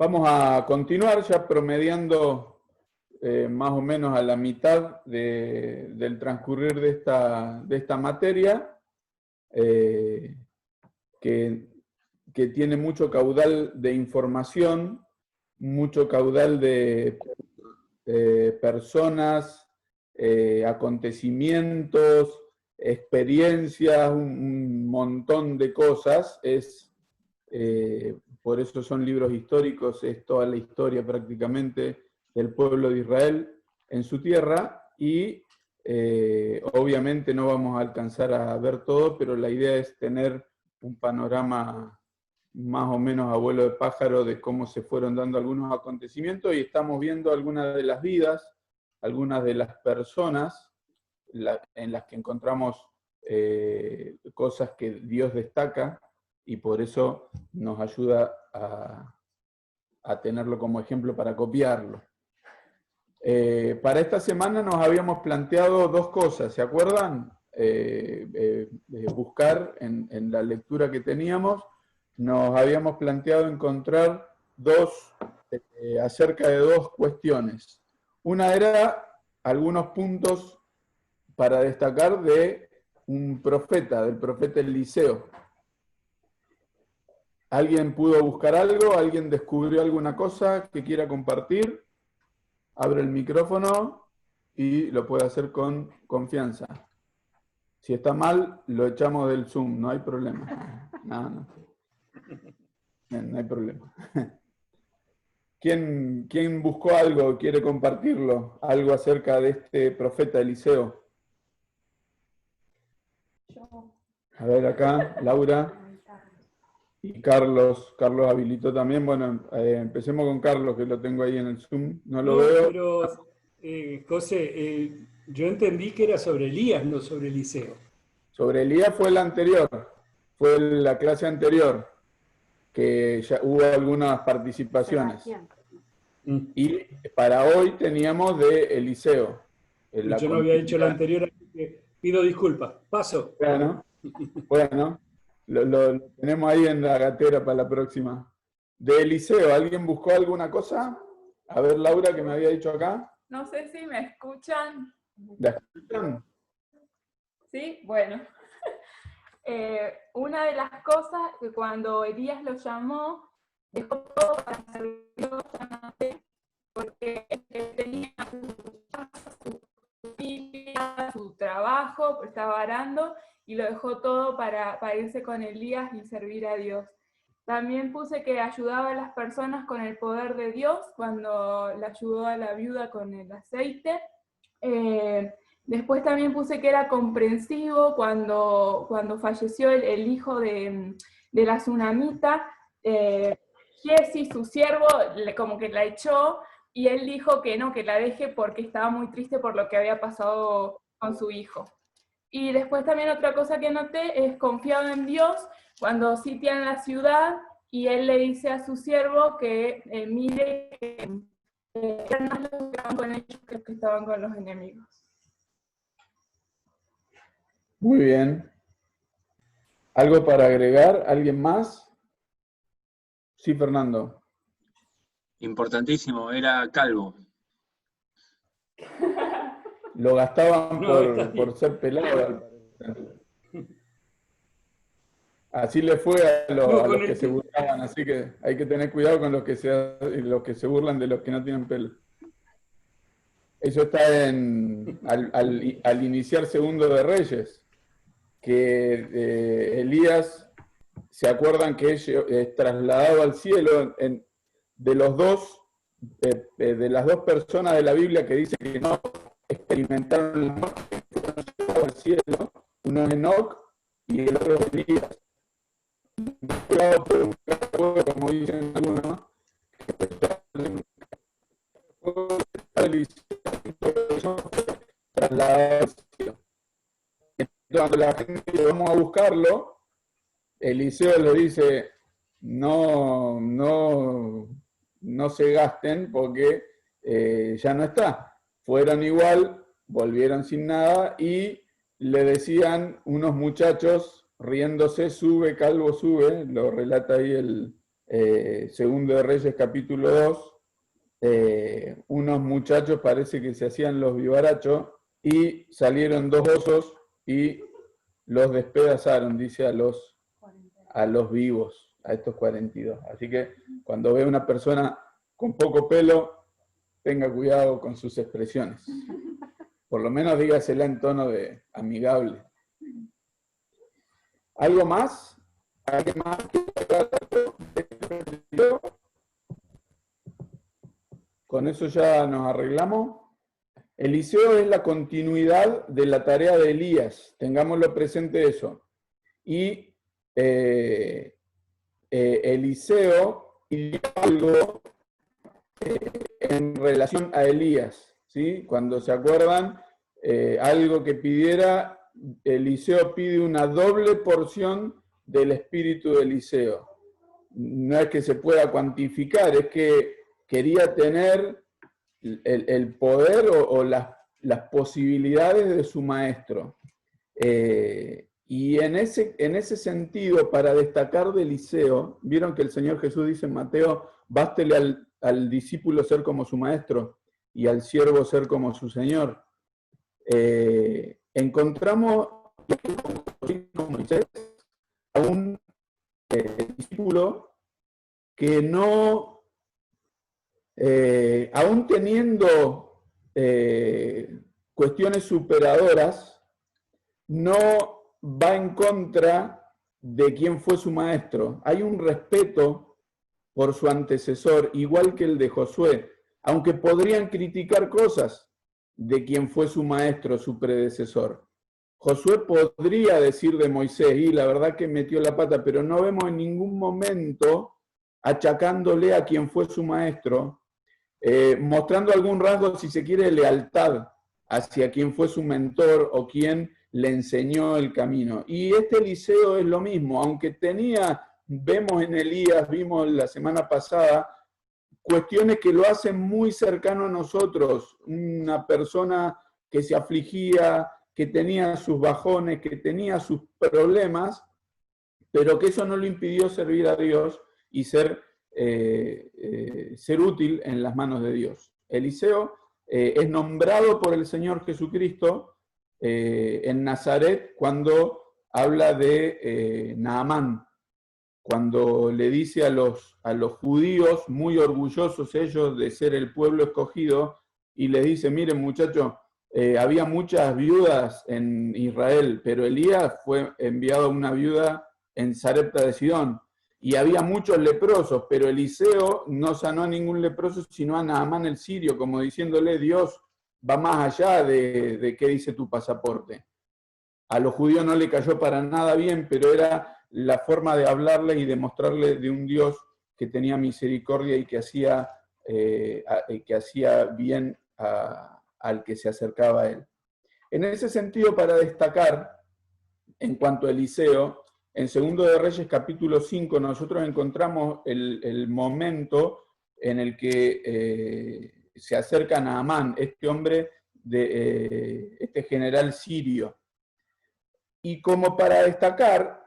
Vamos a continuar ya promediando más o menos a la mitad del transcurrir de esta materia, que tiene mucho caudal de información, mucho caudal de personas, acontecimientos, experiencias, un montón de cosas. Por eso son libros históricos, es toda la historia prácticamente del pueblo de Israel en su tierra, y obviamente no vamos a alcanzar a ver todo, pero la idea es tener un panorama más o menos a vuelo de pájaro de cómo se fueron dando algunos acontecimientos, y estamos viendo algunas de las vidas, algunas de las personas en las que encontramos cosas que Dios destaca, y por eso nos ayuda a tenerlo como ejemplo para copiarlo. Para esta semana nos habíamos planteado dos cosas, ¿se acuerdan? Buscar en la lectura que teníamos, nos habíamos planteado encontrar acerca de dos cuestiones. Una era algunos puntos para destacar de un profeta, del profeta Eliseo. ¿Alguien pudo buscar algo? ¿Alguien descubrió alguna cosa que quiera compartir? Abre el micrófono y lo puede hacer con confianza. Si está mal, lo echamos del Zoom, no hay problema. No hay problema. ¿Quién buscó algo, quiere compartirlo? Algo acerca de este profeta Eliseo. A ver acá, Laura. Y Carlos habilitó también. Bueno, empecemos con Carlos, que lo tengo ahí en el Zoom. No lo veo. Pero, José, yo entendí que era sobre Elías, no sobre Eliseo. Sobre Elías fue la anterior, fue la clase anterior, que ya hubo algunas participaciones. Y para hoy teníamos de Eliseo. Yo no había hecho la anterior, así que pido disculpas. Paso. Bueno, lo tenemos ahí en la gatera para la próxima. De Eliseo, ¿alguien buscó alguna cosa? A ver, Laura, que me había dicho acá. No sé si me escuchan. ¿La escuchan? Sí, bueno. Una de las cosas que cuando Elías lo llamó, dejó todo para servirlo, porque él tenía su familia, su trabajo, pues estaba arando, y lo dejó todo para irse con Elías y servir a Dios. También puse que ayudaba a las personas con el poder de Dios, cuando le ayudó a la viuda con el aceite. Después también puse que era comprensivo cuando falleció el hijo de la tsunamita. Giesi, su siervo, como que la echó, y él dijo que no, que la deje porque estaba muy triste por lo que había pasado con su hijo. Y después también otra cosa que noté es confiado en Dios, cuando sitian la ciudad y él le dice a su siervo que mire que eran más los que estaban con ellos que los que estaban con los enemigos. Muy bien. ¿Algo para agregar? ¿Alguien más? Sí, Fernando. Importantísimo, era calvo. Lo gastaban por ser pelado, al parecer. Así le fue a los que se burlaban, así que hay que tener cuidado con los que se burlan de los que no tienen pelo. Eso está al iniciar Segundo de Reyes, que Elías, ¿se acuerdan que es trasladado al cielo? De las dos personas de la Biblia que dice que no experimentaron la muerte, fueron al cielo, uno es Enoc y el otro es Elías. Como dicen algunos, cuando la gente vamos a buscarlo, Eliseo le dice, no se gasten porque ya no está. Fueron igual, volvieron sin nada, y le decían unos muchachos riéndose, sube, calvo, sube, lo relata ahí Segundo de Reyes capítulo 2, unos muchachos parece que se hacían los vivarachos y salieron dos osos y los despedazaron, dice a los vivos, a estos 42. Así que cuando ve una persona con poco pelo, tenga cuidado con sus expresiones. Por lo menos dígasela en tono de amigable. ¿Algo más? ¿Alguien más? Con eso ya nos arreglamos. Eliseo es la continuidad de la tarea de Elías, tengámoslo presente eso. Y Eliseo pidió algo en relación a Elías, ¿sí? Cuando se acuerdan, algo que pidiera, Eliseo pide una doble porción del espíritu de Eliseo. No es que se pueda cuantificar, es que quería tener el poder o las posibilidades de su maestro. Y en ese sentido, para destacar de Eliseo, vieron que el Señor Jesús dice en Mateo, bástele al discípulo ser como su maestro y al siervo ser como su Señor. Encontramos con Moisés a un discípulo que no, aún teniendo cuestiones superadoras, no va en contra de quien fue su maestro. Hay un respeto por su antecesor, igual que el de Josué, aunque podrían criticar cosas de quien fue su maestro, su predecesor. Josué podría decir de Moisés, y la verdad que metió la pata, pero no vemos en ningún momento achacándole a quien fue su maestro, mostrando algún rasgo, si se quiere, de lealtad hacia quien fue su mentor o quien le enseñó el camino. Y este Eliseo es lo mismo, aunque vemos en Elías, vimos la semana pasada, cuestiones que lo hacen muy cercano a nosotros, una persona que se afligía, que tenía sus bajones, que tenía sus problemas, pero que eso no le impidió servir a Dios y ser útil en las manos de Dios. Eliseo es nombrado por el Señor Jesucristo en Nazaret cuando habla de Naamán, cuando le dice a los judíos, muy orgullosos ellos de ser el pueblo escogido, y les dice, miren muchachos, había muchas viudas en Israel, pero Elías fue enviado a una viuda en Sarepta de Sidón, y había muchos leprosos, pero Eliseo no sanó a ningún leproso, sino a Naamán el sirio, como diciéndole, Dios va más allá de qué dice tu pasaporte. A los judíos no le cayó para nada bien, pero era la forma de hablarle y de mostrarle de un Dios que tenía misericordia y que hacía bien al que se acercaba a él. En ese sentido, para destacar, en cuanto a Eliseo, en Segundo de Reyes capítulo 5, nosotros encontramos el momento en el que se acerca a Naamán, este hombre, este general sirio. Y como para destacar,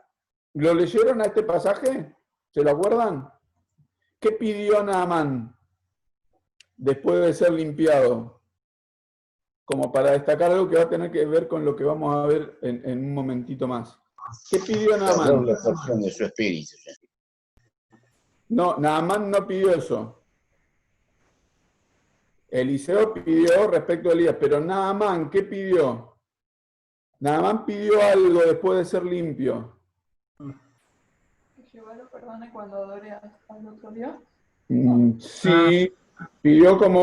¿lo leyeron a este pasaje? ¿Se lo acuerdan? ¿Qué pidió Naamán después de ser limpiado? Como para destacar algo que va a tener que ver con lo que vamos a ver en un momentito más. ¿Qué pidió Naamán? La doble porción de su espíritu. No, Naamán no pidió eso. Eliseo pidió respecto a Elías, pero Naamán, ¿qué pidió? Naamán pidió algo después de ser limpio. Que Jehová lo perdone cuando adore al otro Dios. Sí, pidió como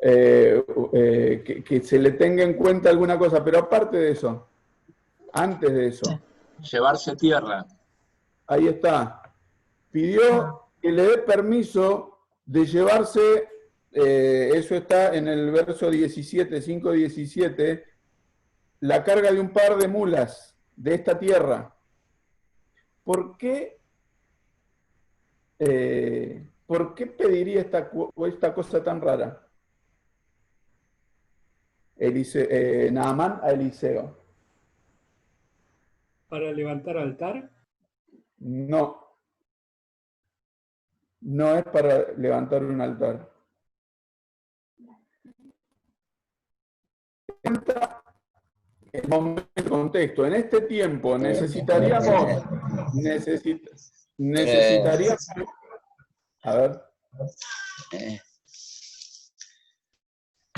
que se le tenga en cuenta alguna cosa, pero aparte de eso, antes de eso, Llevarse tierra. ahí está, pidió que le dé permiso de llevarse, eso está en el verso 17, 5:17, la carga de un par de mulas de esta tierra. ¿Por qué pediría esta cosa tan rara? Naamán a Eliseo. ¿Para levantar altar? No. no es para levantar un altar. El momento, el contexto. En este tiempo necesitaríamos, a ver.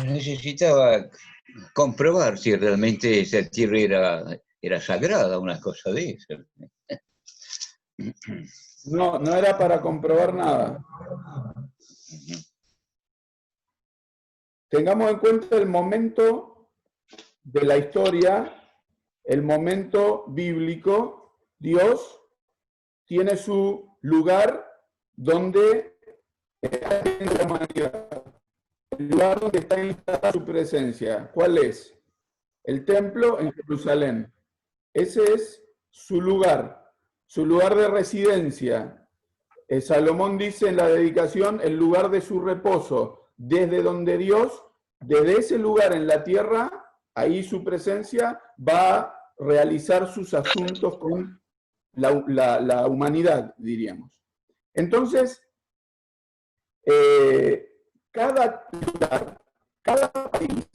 Necesitaba comprobar si realmente esa tierra era sagrada, una cosa de esas. No, no era para comprobar nada. Tengamos en cuenta el momento de la historia, el momento bíblico. Dios tiene su lugar donde la humanidad, el lugar donde está instalada su presencia. ¿Cuál es? El templo en Jerusalén. Ese es su lugar de residencia. Salomón dice en la dedicación, el lugar de su reposo, desde donde Dios, desde ese lugar en la tierra, ahí su presencia va a realizar sus asuntos con la humanidad, diríamos. Entonces, cada lugar, cada país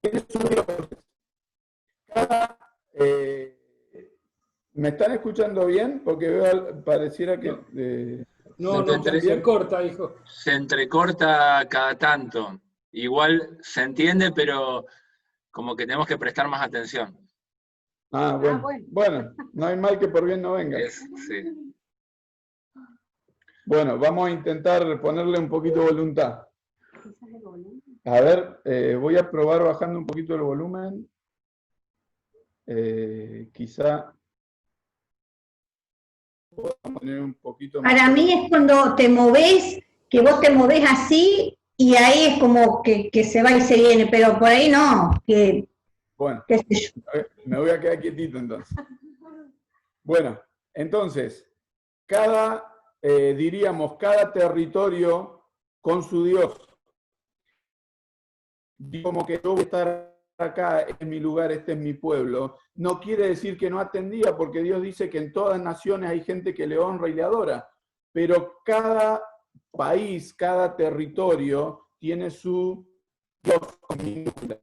tiene su Dios. ¿Me están escuchando bien? Porque veo, pareciera que... No, se entrecorta, hijo. Se entrecorta cada tanto. Igual se entiende, pero como que tenemos que prestar más atención. Ah, bueno. Bueno, no hay mal que por bien no venga. Sí. Bueno, vamos a intentar ponerle un poquito de voluntad. A ver, voy a probar bajando un poquito el volumen. Quizá... poner un poquito más. Para mí es cuando te movés, que vos te movés así, y ahí es como que se va y se viene, pero por ahí no. Bueno, qué sé yo. Me voy a quedar quietito entonces. Bueno, entonces, diríamos, cada territorio con su Dios. Como que yo voy a estar acá, es mi lugar, este es mi pueblo, no quiere decir que no atendía, porque Dios dice que en todas naciones hay gente que le honra y le adora, pero cada país, cada territorio tiene su Dios con minúscula.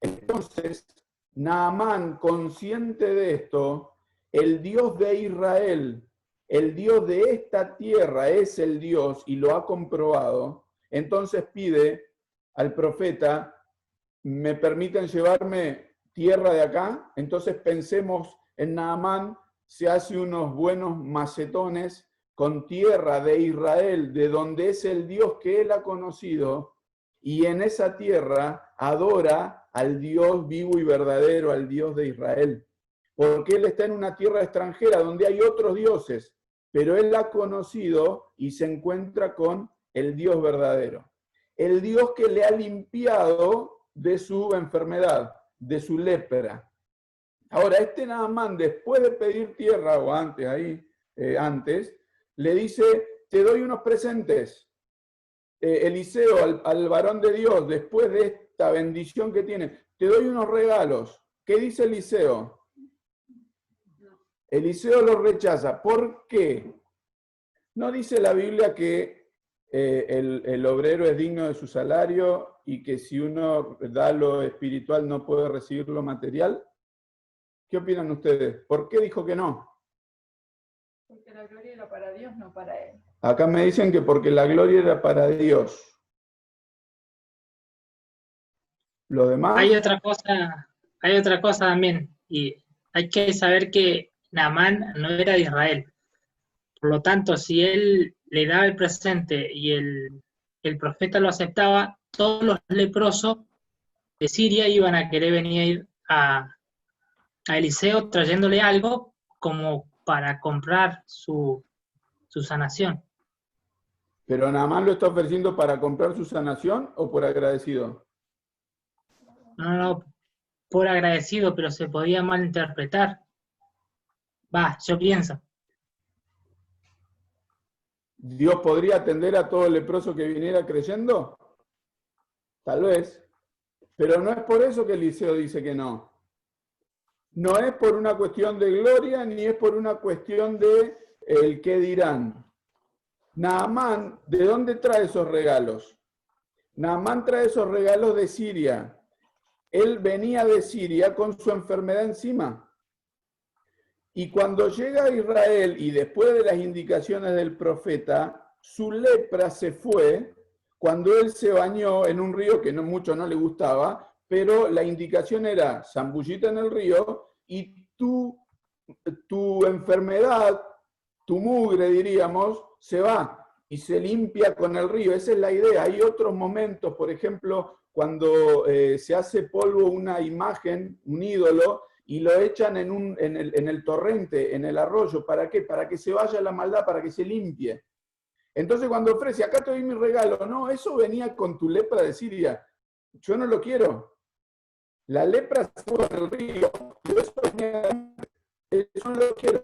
Entonces, Naamán, consciente de esto, el Dios de Israel, el Dios de esta tierra es el Dios y lo ha comprobado, entonces pide al profeta, ¿me permiten llevarme tierra de acá? Entonces pensemos en Naamán, se hace unos buenos macetones con tierra de Israel, de donde es el Dios que él ha conocido, y en esa tierra adora al Dios vivo y verdadero, al Dios de Israel. Porque él está en una tierra extranjera donde hay otros dioses, pero él ha conocido y se encuentra con el Dios verdadero. El Dios que le ha limpiado de su enfermedad, de su lepra. Ahora, este Naamán, después de pedir tierra, o antes, le dice, te doy unos presentes. Eliseo, al varón de Dios, después de esta bendición que tiene, te doy unos regalos. ¿Qué dice Eliseo? Eliseo lo rechaza. ¿Por qué? ¿No dice la Biblia que el obrero es digno de su salario y que si uno da lo espiritual no puede recibir lo material? ¿Qué opinan ustedes? ¿Por qué dijo que no? Porque la gloria era para Dios, no para él. Acá me dicen que porque la gloria era para Dios. ¿Lo demás? Hay otra cosa también, y hay que saber que Naamán no era de Israel. Por lo tanto, si él le daba el presente y el profeta lo aceptaba, todos los leprosos de Siria iban a querer venir a Eliseo trayéndole algo como para comprar su sanación. ¿Pero Naamán lo está ofreciendo para comprar su sanación o por agradecido? No, por agradecido, pero se podía malinterpretar. Yo pienso. ¿Dios podría atender a todo leproso que viniera creyendo? Tal vez. Pero no es por eso que Eliseo dice que no. No es por una cuestión de gloria, ni es por una cuestión de el qué dirán. Naamán, ¿de dónde trae esos regalos? Naamán trae esos regalos de Siria. Él venía de Siria con su enfermedad encima. Y cuando llega a Israel y después de las indicaciones del profeta, su lepra se fue cuando él se bañó en un río que mucho no le gustaba, pero la indicación era zambullite en el río y tu enfermedad, tu mugre diríamos, se va y se limpia con el río. Esa es la idea. Hay otros momentos, por ejemplo, cuando se hace polvo una imagen, un ídolo, y lo echan en el torrente, en el arroyo. ¿Para qué? Para que se vaya la maldad, para que se limpie. Entonces cuando ofrece, acá te doy mi regalo, no, eso venía con tu lepra de Siria. Yo no lo quiero. La lepra se fue en el río, pero eso venía, eso no lo quiero.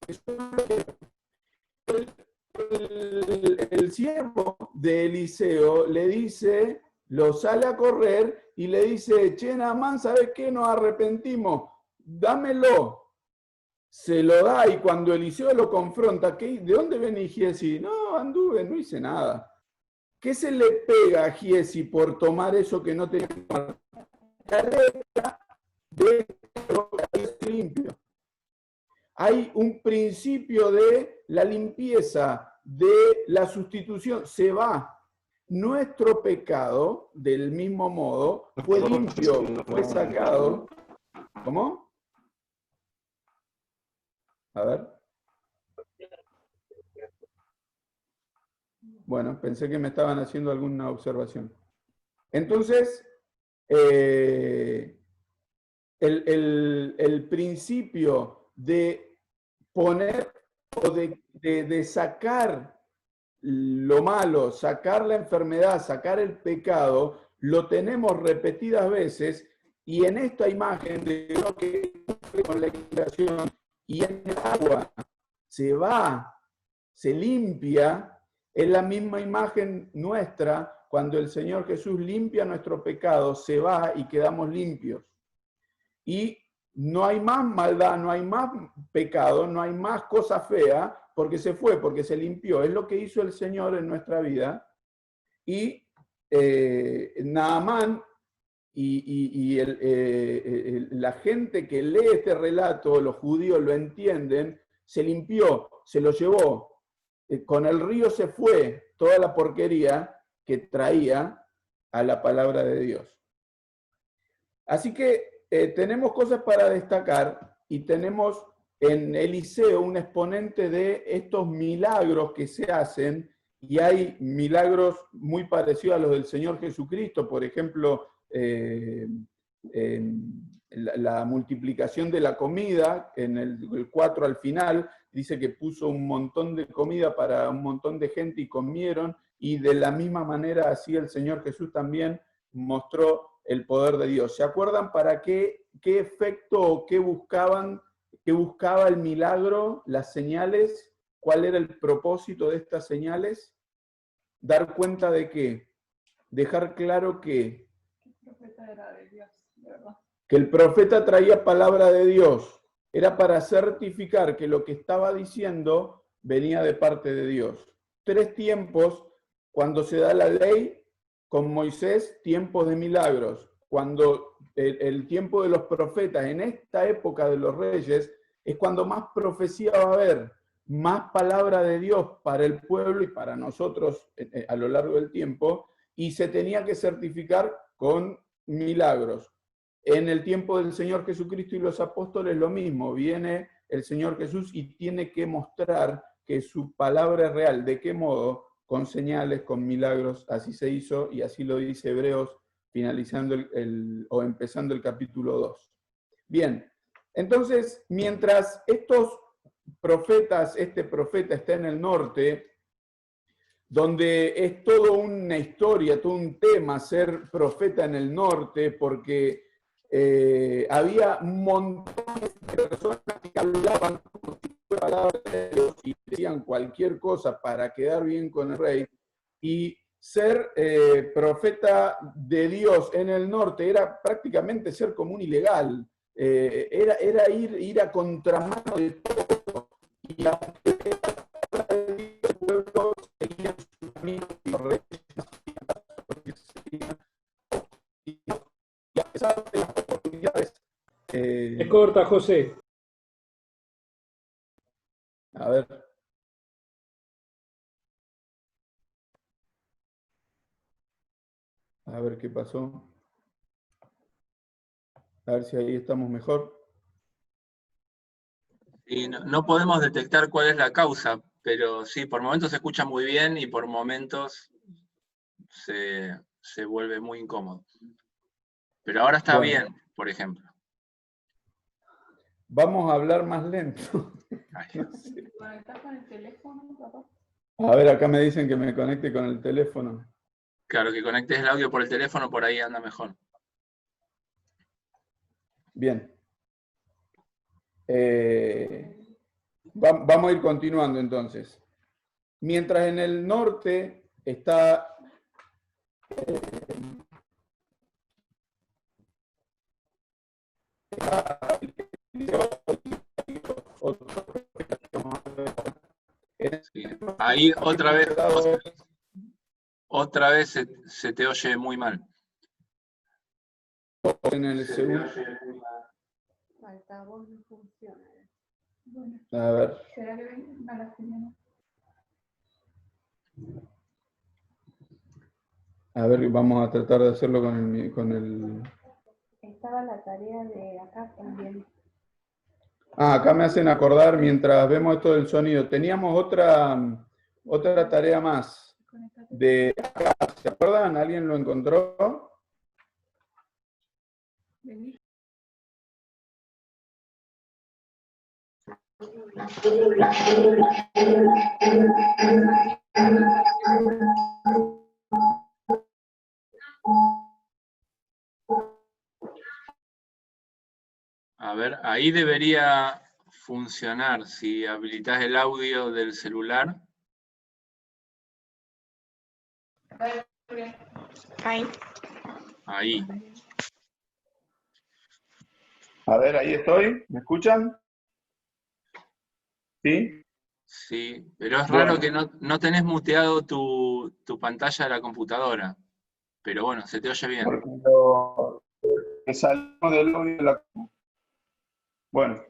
Eso no lo quiero. El siervo de Eliseo le dice, lo sale a correr y le dice, che, Naamán, ¿sabes qué? Nos arrepentimos, dámelo. Se lo da y cuando Eliseo lo confronta, ¿de dónde viene Giesi? No, anduve, no hice nada. ¿Qué se le pega a Giesi por tomar eso que no tenía que tomar? La letra de limpio. Hay un principio de la limpieza, de la sustitución, se va. Nuestro pecado, del mismo modo, fue limpio, fue sacado. ¿Cómo? A ver. Bueno, pensé que me estaban haciendo alguna observación. Entonces, el principio de poner o de sacar lo malo, sacar la enfermedad, sacar el pecado, lo tenemos repetidas veces y en esta imagen de lo que con la inspiración y en el agua se va, se limpia, es la misma imagen nuestra cuando el Señor Jesús limpia nuestro pecado, se va y quedamos limpios. Y no hay más maldad, no hay más pecado, no hay más cosa fea, porque se fue, porque se limpió. Es lo que hizo el Señor en nuestra vida. Y Naamán y la gente que lee este relato, los judíos lo entienden, se limpió, se lo llevó. Con el río se fue toda la porquería que traía a la palabra de Dios. Así que tenemos cosas para destacar y tenemos en Eliseo un exponente de estos milagros que se hacen y hay milagros muy parecidos a los del Señor Jesucristo, por ejemplo, la multiplicación de la comida, en el 4 al final, dice que puso un montón de comida para un montón de gente y comieron, y de la misma manera así el Señor Jesús también mostró el poder de Dios. ¿Se acuerdan para qué efecto o qué buscaba el milagro, las señales? ¿Cuál era el propósito de estas señales? Dar cuenta de qué, dejar claro que el profeta era de Dios, de verdad. Que el profeta traía palabra de Dios, era para certificar que lo que estaba diciendo venía de parte de Dios. 3 tiempos, cuando se da la ley, con Moisés, tiempos de milagros. Cuando el tiempo de los profetas, en esta época de los reyes, es cuando más profecía va a haber, más palabra de Dios para el pueblo y para nosotros a lo largo del tiempo, y se tenía que certificar con milagros. En el tiempo del Señor Jesucristo y los apóstoles lo mismo, viene el Señor Jesús y tiene que mostrar que su palabra es real. ¿De qué modo? Con señales, con milagros, así se hizo y así lo dice Hebreos, finalizando o empezando el capítulo 2. Bien, entonces, mientras estos profetas, este profeta está en el norte, donde es toda una historia, todo un tema ser profeta en el norte, porque había montones de personas que hablaban como si fuera palabra de Dios y decían cualquier cosa para quedar bien con el rey, y ser profeta de Dios en el norte era prácticamente ser como un ilegal, era ir a contramano de todo, y aunque el pueblo caminos y los reyes y a pesar de las oportunidades. Se corta, José. A ver. A ver qué pasó. A ver si ahí estamos mejor. Y no podemos detectar cuál es la causa, pero sí, por momentos se escucha muy bien y por momentos se vuelve muy incómodo. Pero ahora está Bueno. bien, por ejemplo. Vamos a hablar más lento. Ay. No sé. ¿Conectás con el teléfono, papá? A ver, acá me dicen que me conecte con el teléfono. Claro, que conectes el audio por el teléfono, por ahí anda mejor. Bien. Vamos a ir continuando entonces. Mientras en el norte está Sí. Ahí otra vez se te oye muy mal. en el segundo. Altavoz no funciona. A ver. ¿Será que venga la señal? A ver, vamos a tratar de hacerlo con el... Estaba la tarea de acá también. Ah, acá me hacen acordar mientras vemos esto del sonido. Teníamos otra tarea más. De acá, ¿se acuerdan? ¿Alguien lo encontró? Vení. A ver, ahí debería funcionar si habilitas el audio del celular. Ahí. A ver, ahí estoy. ¿Me escuchan? ¿Sí? Sí, pero es raro Bueno. que no tenés muteado tu pantalla de la computadora. Pero bueno, se te oye bien. Porque salimos del audio de la... Bueno,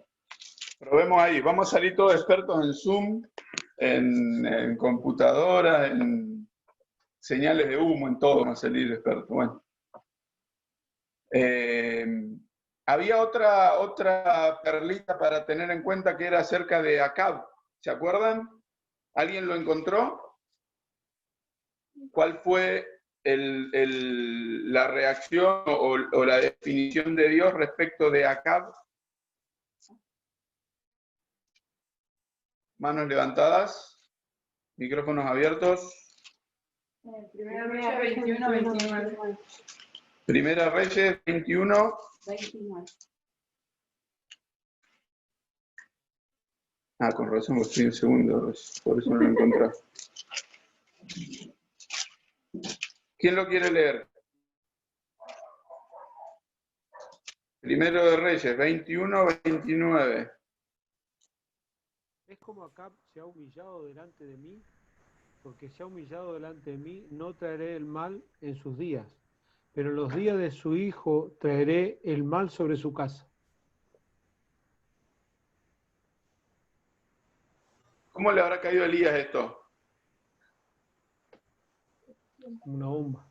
probemos ahí. Vamos a salir todos expertos en Zoom, en computadora, en señales de humo, en todo vamos a salir expertos. Bueno. Había otra perlita para tener en cuenta que era acerca de Acab. ¿Se acuerdan? ¿Alguien lo encontró? ¿Cuál fue la reacción o la definición de Dios respecto de Acab? Manos levantadas, micrófonos abiertos. Primera Reyes 21, 29. Primera Reyes 21. 29. Ah, con razón, vos estoy en segundo, por eso no lo encontré. ¿Quién lo quiere leer? Primero de Reyes, 21, 29. Es como Acab se ha humillado delante de mí, porque se ha humillado delante de mí, no traeré el mal en sus días, pero en los días de su hijo traeré el mal sobre su casa. ¿Cómo le habrá caído a Elías esto? Una bomba.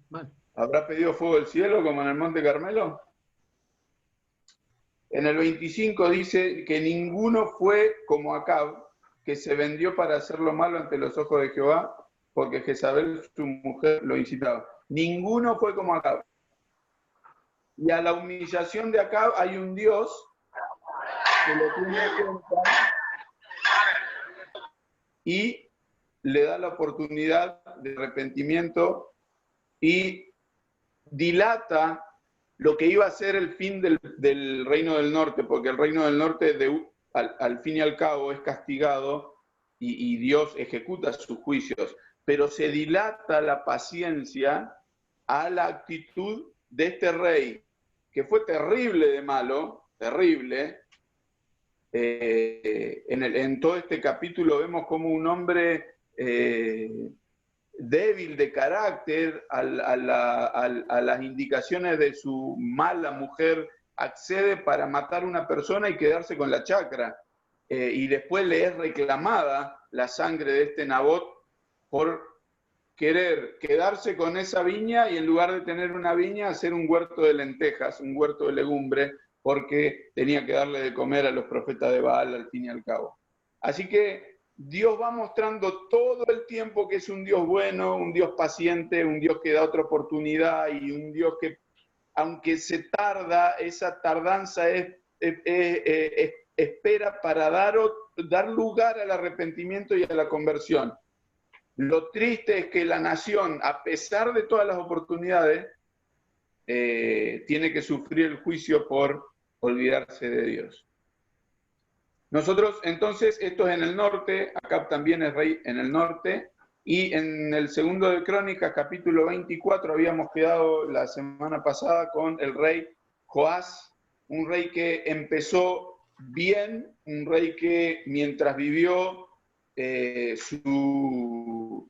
Mal. ¿Habrá pedido fuego del cielo como en el Monte Carmelo? En el 25 dice que ninguno fue como Acab, que se vendió para hacer lo malo ante los ojos de Jehová, porque Jezabel, su mujer, lo incitaba. Ninguno fue como Acab. Y a la humillación de Acab hay un Dios que lo tiene en cuenta y le da la oportunidad de arrepentimiento y dilata lo que iba a ser el fin del reino del norte, porque el reino del norte al fin y al cabo es castigado y Dios ejecuta sus juicios, pero se dilata la paciencia a la actitud de este rey, que fue terrible de malo, terrible. En todo este capítulo vemos como un hombre débil de carácter, a las indicaciones de su mala mujer, accede para matar a una persona y quedarse con la chacra. Y después le es reclamada la sangre de este Nabot por querer quedarse con esa viña y en lugar de tener una viña, hacer un huerto de lentejas, un huerto de legumbre, porque tenía que darle de comer a los profetas de Baal al fin y al cabo. Así que Dios va mostrando todo el tiempo que es un Dios bueno, un Dios paciente, un Dios que da otra oportunidad y un Dios que, aunque se tarda, esa tardanza espera para dar lugar al arrepentimiento y a la conversión. Lo triste es que la nación, a pesar de todas las oportunidades, tiene que sufrir el juicio por olvidarse de Dios. Nosotros, entonces, esto es en el norte, Acab también es rey en el norte, y en el segundo de Crónicas, capítulo 24, habíamos quedado la semana pasada con el rey Joás, un rey que empezó bien, un rey que mientras vivió su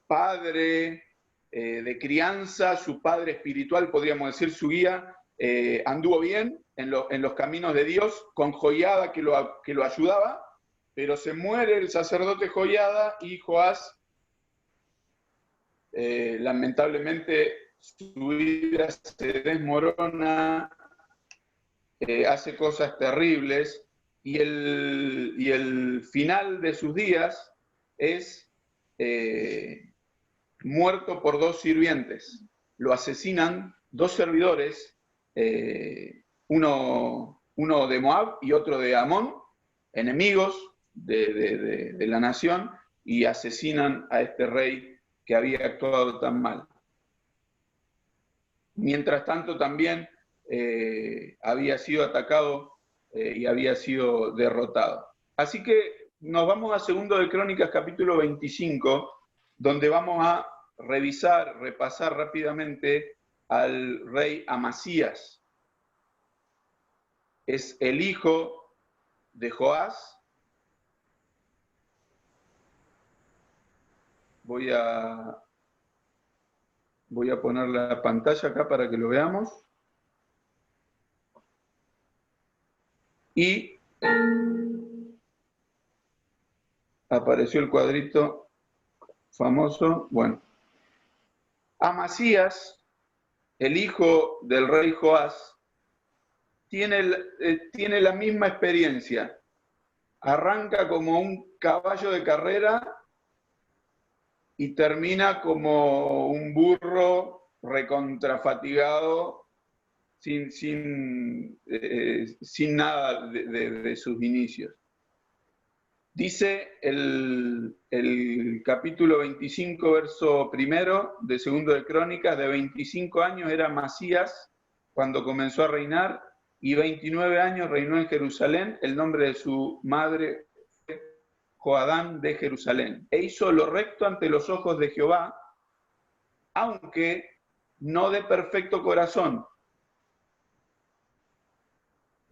padre de crianza, su padre espiritual, podríamos decir, su guía, anduvo bien en los caminos de Dios, con Joiada que lo ayudaba, pero se muere el sacerdote Joiada y Joás, lamentablemente, su vida se desmorona, hace cosas terribles, y el final de sus días es muerto por dos sirvientes. Lo asesinan dos servidores, uno de Moab y otro de Amón, enemigos de la nación, y asesinan a este rey que había actuado tan mal. Mientras tanto también había sido atacado y había sido derrotado. Así que nos vamos a Segundo de Crónicas, capítulo 25, donde vamos a repasar rápidamente al rey Amasías. Es el hijo de Joás. Voy a poner la pantalla acá para que lo veamos. Y apareció el cuadrito famoso. Bueno, Amasías, el hijo del rey Joás, tiene la misma experiencia. Arranca como un caballo de carrera y termina como un burro recontrafatigado, sin nada de sus inicios. Dice el capítulo 25, verso 1 de Segundo de Crónicas: de 25 años era Amasías cuando comenzó a reinar, y 29 años reinó en Jerusalén. El nombre de su madre fue Joadán de Jerusalén. E hizo lo recto ante los ojos de Jehová, aunque no de perfecto corazón.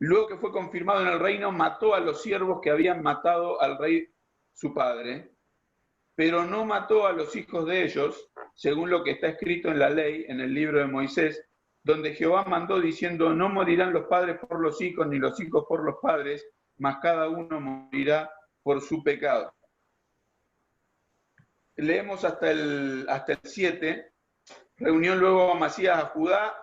Luego que fue confirmado en el reino, mató a los siervos que habían matado al rey su padre, pero no mató a los hijos de ellos, según lo que está escrito en la ley, en el libro de Moisés, donde Jehová mandó diciendo: no morirán los padres por los hijos, ni los hijos por los padres, mas cada uno morirá por su pecado. Leemos hasta el 7. Reunió luego Amasías a Judá,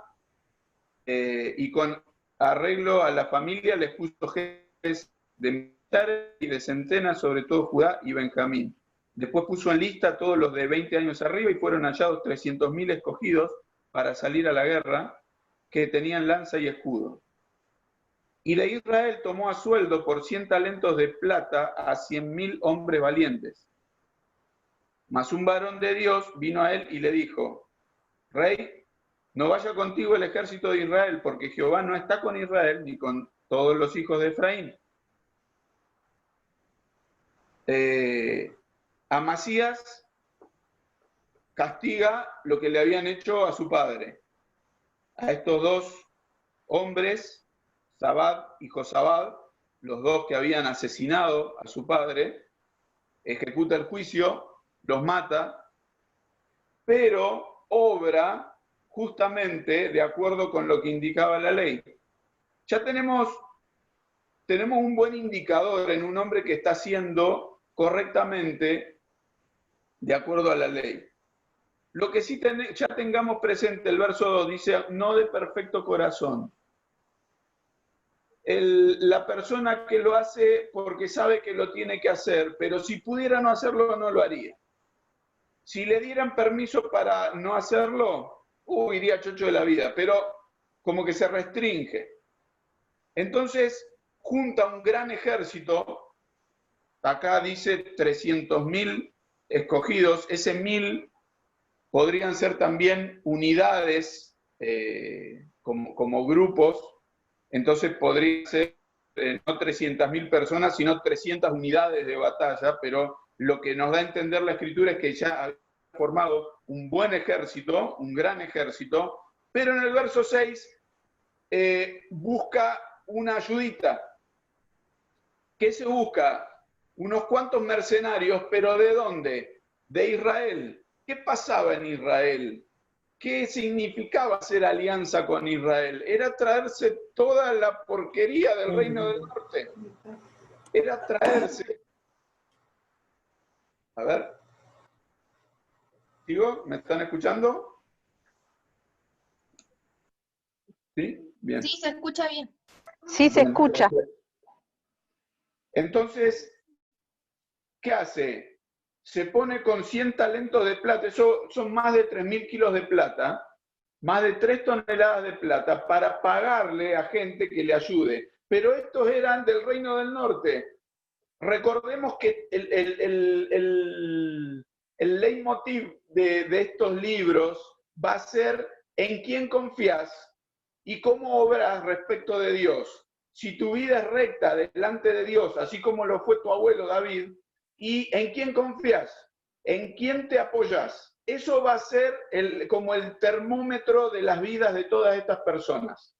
y con arreglo a la familia les puso jefes de militares y de centenas sobre todo Judá y Benjamín. Después puso en lista a todos los de 20 años arriba, y fueron hallados 300.000 escogidos para salir a la guerra, que tenían lanza y escudo. Y de Israel tomó a sueldo por 100 talentos de plata a 100.000 hombres valientes. Mas un varón de Dios vino a él y le dijo: Rey, no vaya contigo el ejército de Israel, porque Jehová no está con Israel ni con todos los hijos de Efraín. Amasías castiga lo que le habían hecho a su padre. A estos dos hombres, Zabad y Josabad, los dos que habían asesinado a su padre, ejecuta el juicio, los mata, pero obra justamente de acuerdo con lo que indicaba la ley. Ya tenemos un buen indicador en un hombre que está haciendo correctamente de acuerdo a la ley. Lo que sí ya tengamos presente, el verso 2 dice, no de perfecto corazón. La persona que lo hace porque sabe que lo tiene que hacer, pero si pudiera no hacerlo, no lo haría. Si le dieran permiso para no hacerlo, iría chocho de la vida, pero como que se restringe. Entonces, junta un gran ejército, acá dice 300.000 escogidos, ese 1.000 podrían ser también unidades como grupos, entonces podría ser no 300.000 personas, sino 300 unidades de batalla, pero lo que nos da a entender la Escritura es que ya ha formado un buen ejército, un gran ejército, pero en el verso 6 busca una ayudita. ¿Qué se busca? Unos cuantos mercenarios, pero ¿de dónde? De Israel. ¿Qué pasaba en Israel? ¿Qué significaba hacer alianza con Israel? Era traerse toda la porquería del Reino del Norte. Era traerse. A ver. ¿Sigo? ¿Me están escuchando? ¿Sí? Bien. Sí, se escucha bien. Sí, se escucha. Entonces, ¿qué hace? Se pone con 100 talentos de plata, eso son más de 3.000 kilos de plata, más de 3 toneladas de plata, para pagarle a gente que le ayude. Pero estos eran del Reino del Norte. Recordemos que el leitmotiv de estos libros va a ser en quién confías y cómo obras respecto de Dios. Si tu vida es recta delante de Dios, así como lo fue tu abuelo David, ¿y en quién confías? ¿En quién te apoyas? Eso va a ser como el termómetro de las vidas de todas estas personas.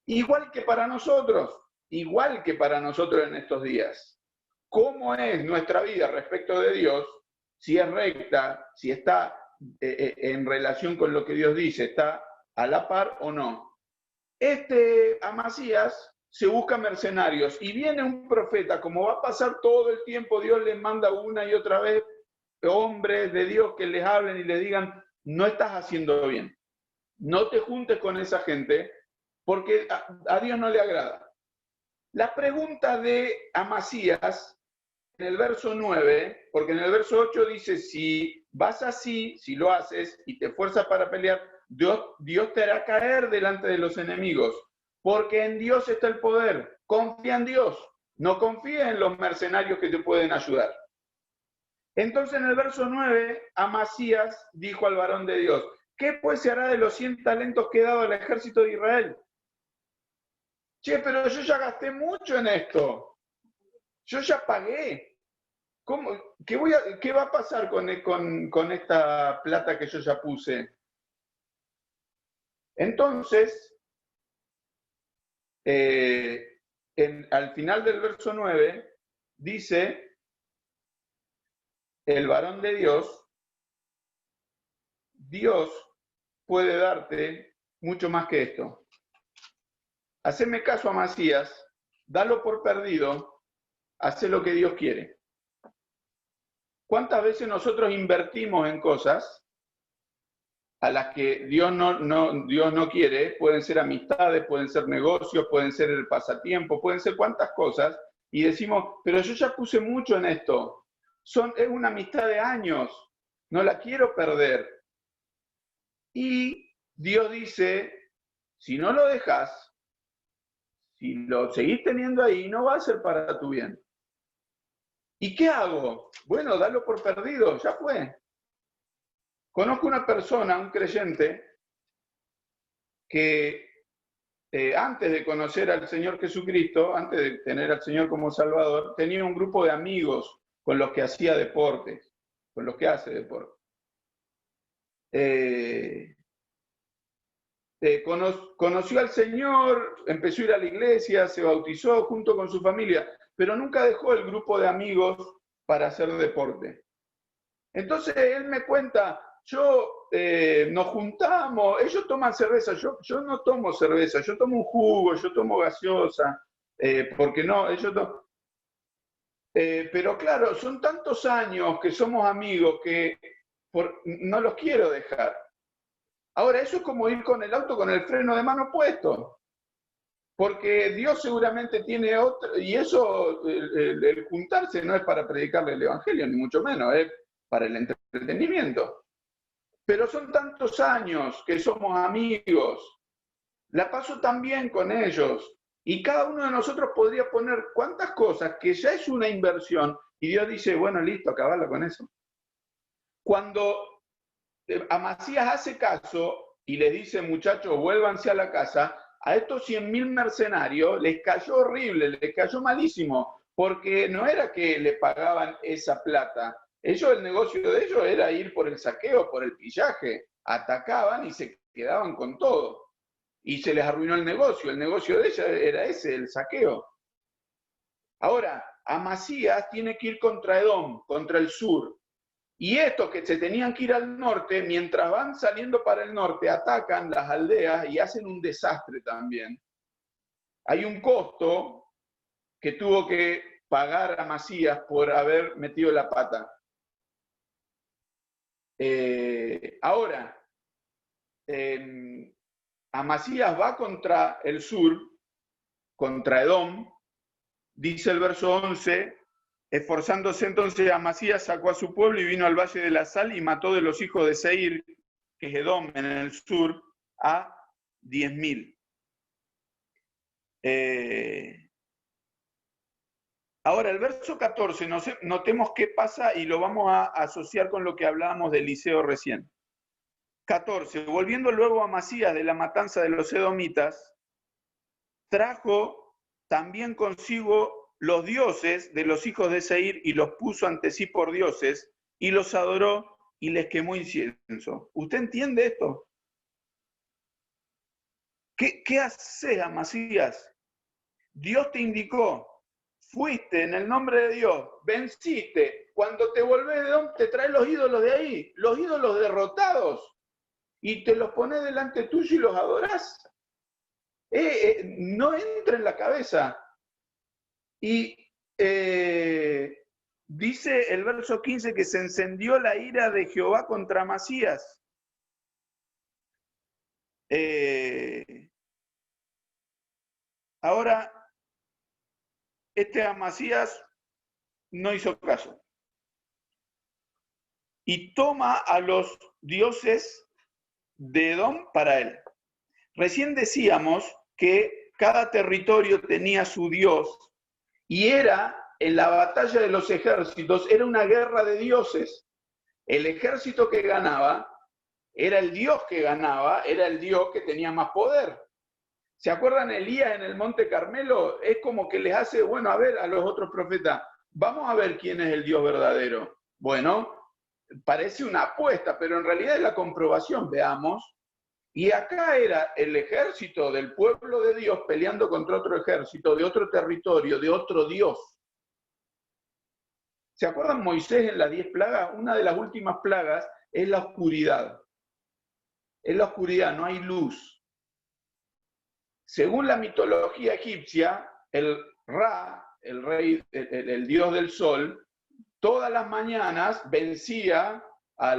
Igual que para nosotros en estos días. ¿Cómo es nuestra vida respecto de Dios? Si es recta, si está en relación con lo que Dios dice, está a la par o no. Amasías se busca mercenarios y viene un profeta, como va a pasar todo el tiempo, Dios les manda una y otra vez hombres de Dios que les hablen y les digan, no estás haciendo bien, no te juntes con esa gente porque a Dios no le agrada. La pregunta de Amasías en el verso 9, porque en el verso 8 dice, si vas así, si lo haces y te esfuerzas para pelear, Dios te hará caer delante de los enemigos, porque en Dios está el poder. Confía en Dios, no confíes en los mercenarios que te pueden ayudar. Entonces en el verso 9, Amasías dijo al varón de Dios, ¿qué pues se hará de los 100 talentos que he dado al ejército de Israel? Che, pero yo ya gasté mucho en esto. Yo ya pagué. ¿Cómo? ¿Qué va a pasar con esta plata que yo ya puse? Entonces, al final del verso 9, dice el varón de Dios, Dios puede darte mucho más que esto. Haceme caso a Amasías, dalo por perdido, hace lo que Dios quiere. ¿Cuántas veces nosotros invertimos en cosas a las que Dios no quiere? Pueden ser amistades, pueden ser negocios, pueden ser el pasatiempo, pueden ser cuantas cosas, y decimos, pero yo ya puse mucho en esto. Es una amistad de años, no la quiero perder. Y Dios dice, si no lo dejas, si lo seguís teniendo ahí, no va a ser para tu bien. ¿Y qué hago? Bueno, dalo por perdido, ya fue. Conozco una persona, un creyente, que antes de conocer al Señor Jesucristo, antes de tener al Señor como Salvador, tenía un grupo de amigos con los que hacía deportes, con los que hace deporte. Conoció al Señor, empezó a ir a la iglesia, se bautizó junto con su familia, pero nunca dejó el grupo de amigos para hacer deporte. Entonces él me cuenta, nos juntamos, ellos toman cerveza, yo no tomo cerveza, yo tomo un jugo, yo tomo gaseosa, porque no, pero claro, son tantos años que somos amigos que no los quiero dejar. Ahora, eso es como ir con el auto con el freno de mano puesto. Porque Dios seguramente tiene otro, y eso, el juntarse no es para predicarle el Evangelio, ni mucho menos, es para el entretenimiento. Pero son tantos años que somos amigos, la paso tan bien con ellos, y cada uno de nosotros podría poner cuántas cosas que ya es una inversión, y Dios dice, bueno, listo, acabala con eso. Cuando Amasías hace caso y les dice, muchachos, vuélvanse a la casa, a estos 100.000 mercenarios les cayó horrible, les cayó malísimo, porque no era que le pagaban esa plata. Ellos, el negocio de ellos era ir por el saqueo, por el pillaje. Atacaban y se quedaban con todo. Y se les arruinó el negocio. El negocio de ellos era ese, el saqueo. Ahora, Amasías tiene que ir contra Edom, contra el sur. Y estos que se tenían que ir al norte, mientras van saliendo para el norte, atacan las aldeas y hacen un desastre también. Hay un costo que tuvo que pagar Amasías por haber metido la pata. Ahora, Amasías va contra el sur, contra Edom, dice el verso 11, esforzándose entonces Amasías sacó a su pueblo y vino al valle de la Sal y mató de los hijos de Seir, que es Edom en el sur, a 10.000. Ahora, el verso 14, notemos qué pasa y lo vamos a asociar con lo que hablábamos de Eliseo recién. 14. Volviendo luego a Amasías de la matanza de los edomitas, trajo también consigo los dioses de los hijos de Seir y los puso ante sí por dioses y los adoró y les quemó incienso. ¿Usted entiende esto? ¿Qué haces, Amasías? Dios te indicó, fuiste en el nombre de Dios, venciste. Cuando te volvés de Edom, te traes los ídolos de ahí, los ídolos derrotados, y te los pones delante tuyo y los adorás. No entra en la cabeza. Y dice el verso 15 que se encendió la ira de Jehová contra Amasías. Ahora, este Amasías no hizo caso. Y toma a los dioses de Edom para él. Recién decíamos que cada territorio tenía su dios y era, en la batalla de los ejércitos, era una guerra de dioses. El ejército que ganaba era el dios que ganaba, era el dios que tenía más poder. ¿Se acuerdan Elías en el Monte Carmelo? Es como que les hace, bueno, a ver a los otros profetas, vamos a ver quién es el Dios verdadero. Bueno, parece una apuesta, pero en realidad es la comprobación, veamos. Y acá era el ejército del pueblo de Dios peleando contra otro ejército de otro territorio, de otro Dios. ¿Se acuerdan Moisés en las 10 plagas? Una de las últimas plagas es la oscuridad. Es la oscuridad, no hay luz. Según la mitología egipcia, el Ra, el rey, el dios del sol, todas las mañanas vencía a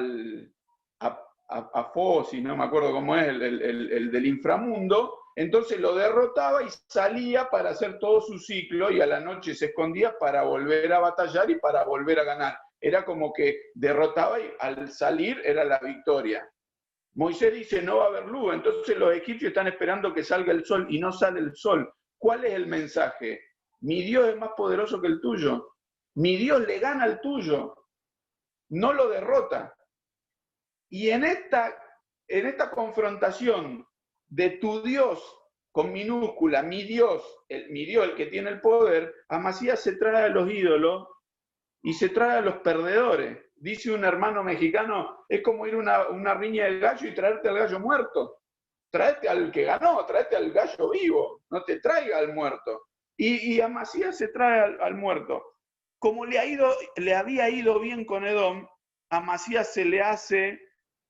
Fosi, no me acuerdo cómo es, el del inframundo, entonces lo derrotaba y salía para hacer todo su ciclo y a la noche se escondía para volver a batallar y para volver a ganar. Era como que derrotaba y al salir era la victoria. Moisés dice, no va a haber luz, entonces los egipcios están esperando que salga el sol y no sale el sol. ¿Cuál es el mensaje? Mi Dios es más poderoso que el tuyo. Mi Dios le gana al tuyo, no lo derrota. Y en esta confrontación de tu Dios con minúscula, mi Dios, el que tiene el poder, Amasías se trae a los ídolos y se trae a los perdedores. Dice un hermano mexicano, es como ir a una riña del gallo y traerte al gallo muerto. Tráete al que ganó, tráete al gallo vivo, no te traiga al muerto. Y Amasías se trae al muerto. como le había ido bien con Edom, Amasías se le hace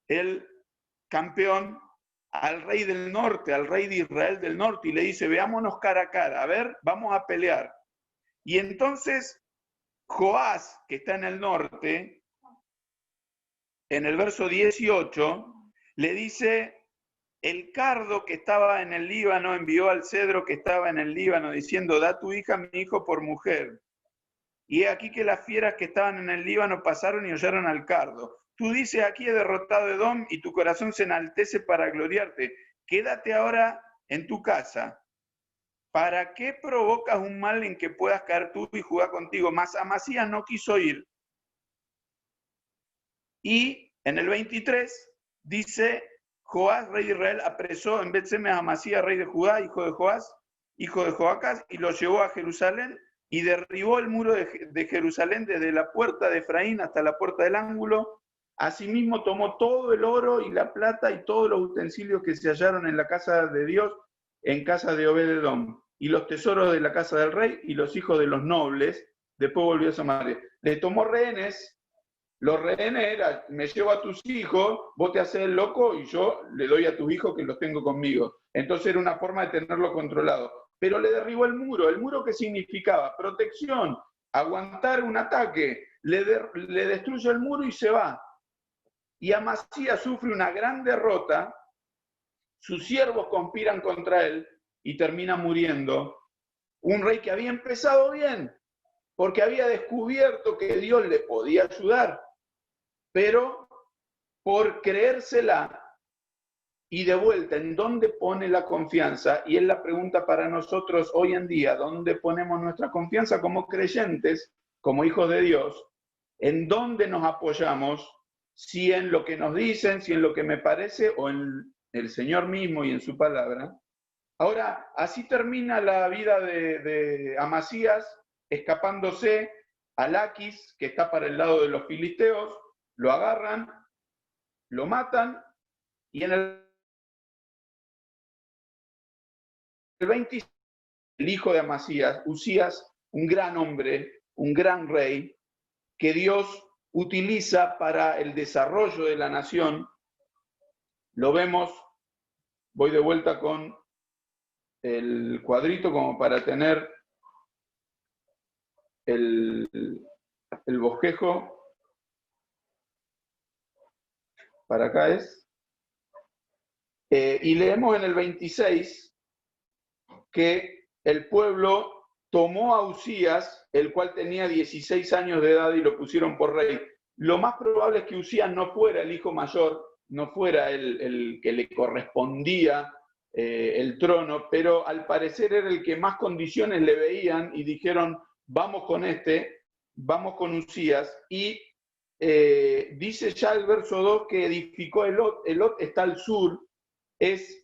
el campeón al rey del norte, al rey de Israel del norte, y le dice, veámonos cara a cara, a ver, vamos a pelear. Y entonces Joás, que está en el norte, en el verso 18, le dice, el cardo que estaba en el Líbano envió al cedro que estaba en el Líbano, diciendo, da tu hija a mi hijo por mujer. Y he aquí que las fieras que estaban en el Líbano pasaron y hollaron al cardo. Tú dices, aquí he derrotado a Edom, y tu corazón se enaltece para gloriarte. Quédate ahora en tu casa. ¿Para qué provocas un mal en que puedas caer tú y Judá contigo? Mas Amasías no quiso ir. Y en el 23 dice, Joás, rey de Israel, apresó en Bet-Semes a Amasías, rey de Judá, hijo de Joás, hijo de Joacás, y lo llevó a Jerusalén, y derribó el muro de Jerusalén desde la puerta de Efraín hasta la puerta del ángulo. Asimismo tomó todo el oro y la plata y todos los utensilios que se hallaron en la casa de Dios, en casa de Obed-Edom, y los tesoros de la casa del rey y los hijos de los nobles. Después volvió a Samaria. Le tomó rehenes. Los rehenes era, me llevo a tus hijos, vos te haces el loco y yo le doy a tus hijos que los tengo conmigo. Entonces era una forma de tenerlo controlado. Pero le derribó el muro que significaba protección, aguantar un ataque, le destruye el muro y se va. Y Amasías sufre una gran derrota, sus siervos conspiran contra él y termina muriendo. Un rey que había empezado bien, porque había descubierto que Dios le podía ayudar, pero por creérsela. Y de vuelta, ¿en dónde pone la confianza? Y es la pregunta para nosotros hoy en día, ¿dónde ponemos nuestra confianza como creyentes, como hijos de Dios? ¿En dónde nos apoyamos? Si en lo que nos dicen, si en lo que me parece, o en el Señor mismo y en su palabra. Ahora, así termina la vida de Amasías, escapándose a Laquis, que está para el lado de los filisteos, lo agarran, lo matan, y en el 26, el hijo de Amasías, Usías, un gran hombre, un gran rey, que Dios utiliza para el desarrollo de la nación. Lo vemos, voy de vuelta con el cuadrito como para tener el bosquejo. Para acá es. Y leemos en el 26 que el pueblo tomó a Usías, el cual tenía 16 años de edad, y lo pusieron por rey. Lo más probable es que Usías no fuera el hijo mayor, no fuera el que le correspondía el trono, pero al parecer era el que más condiciones le veían y dijeron, vamos con vamos con Usías. Y dice ya el verso 2 que edificó Elot. Elot está al sur, es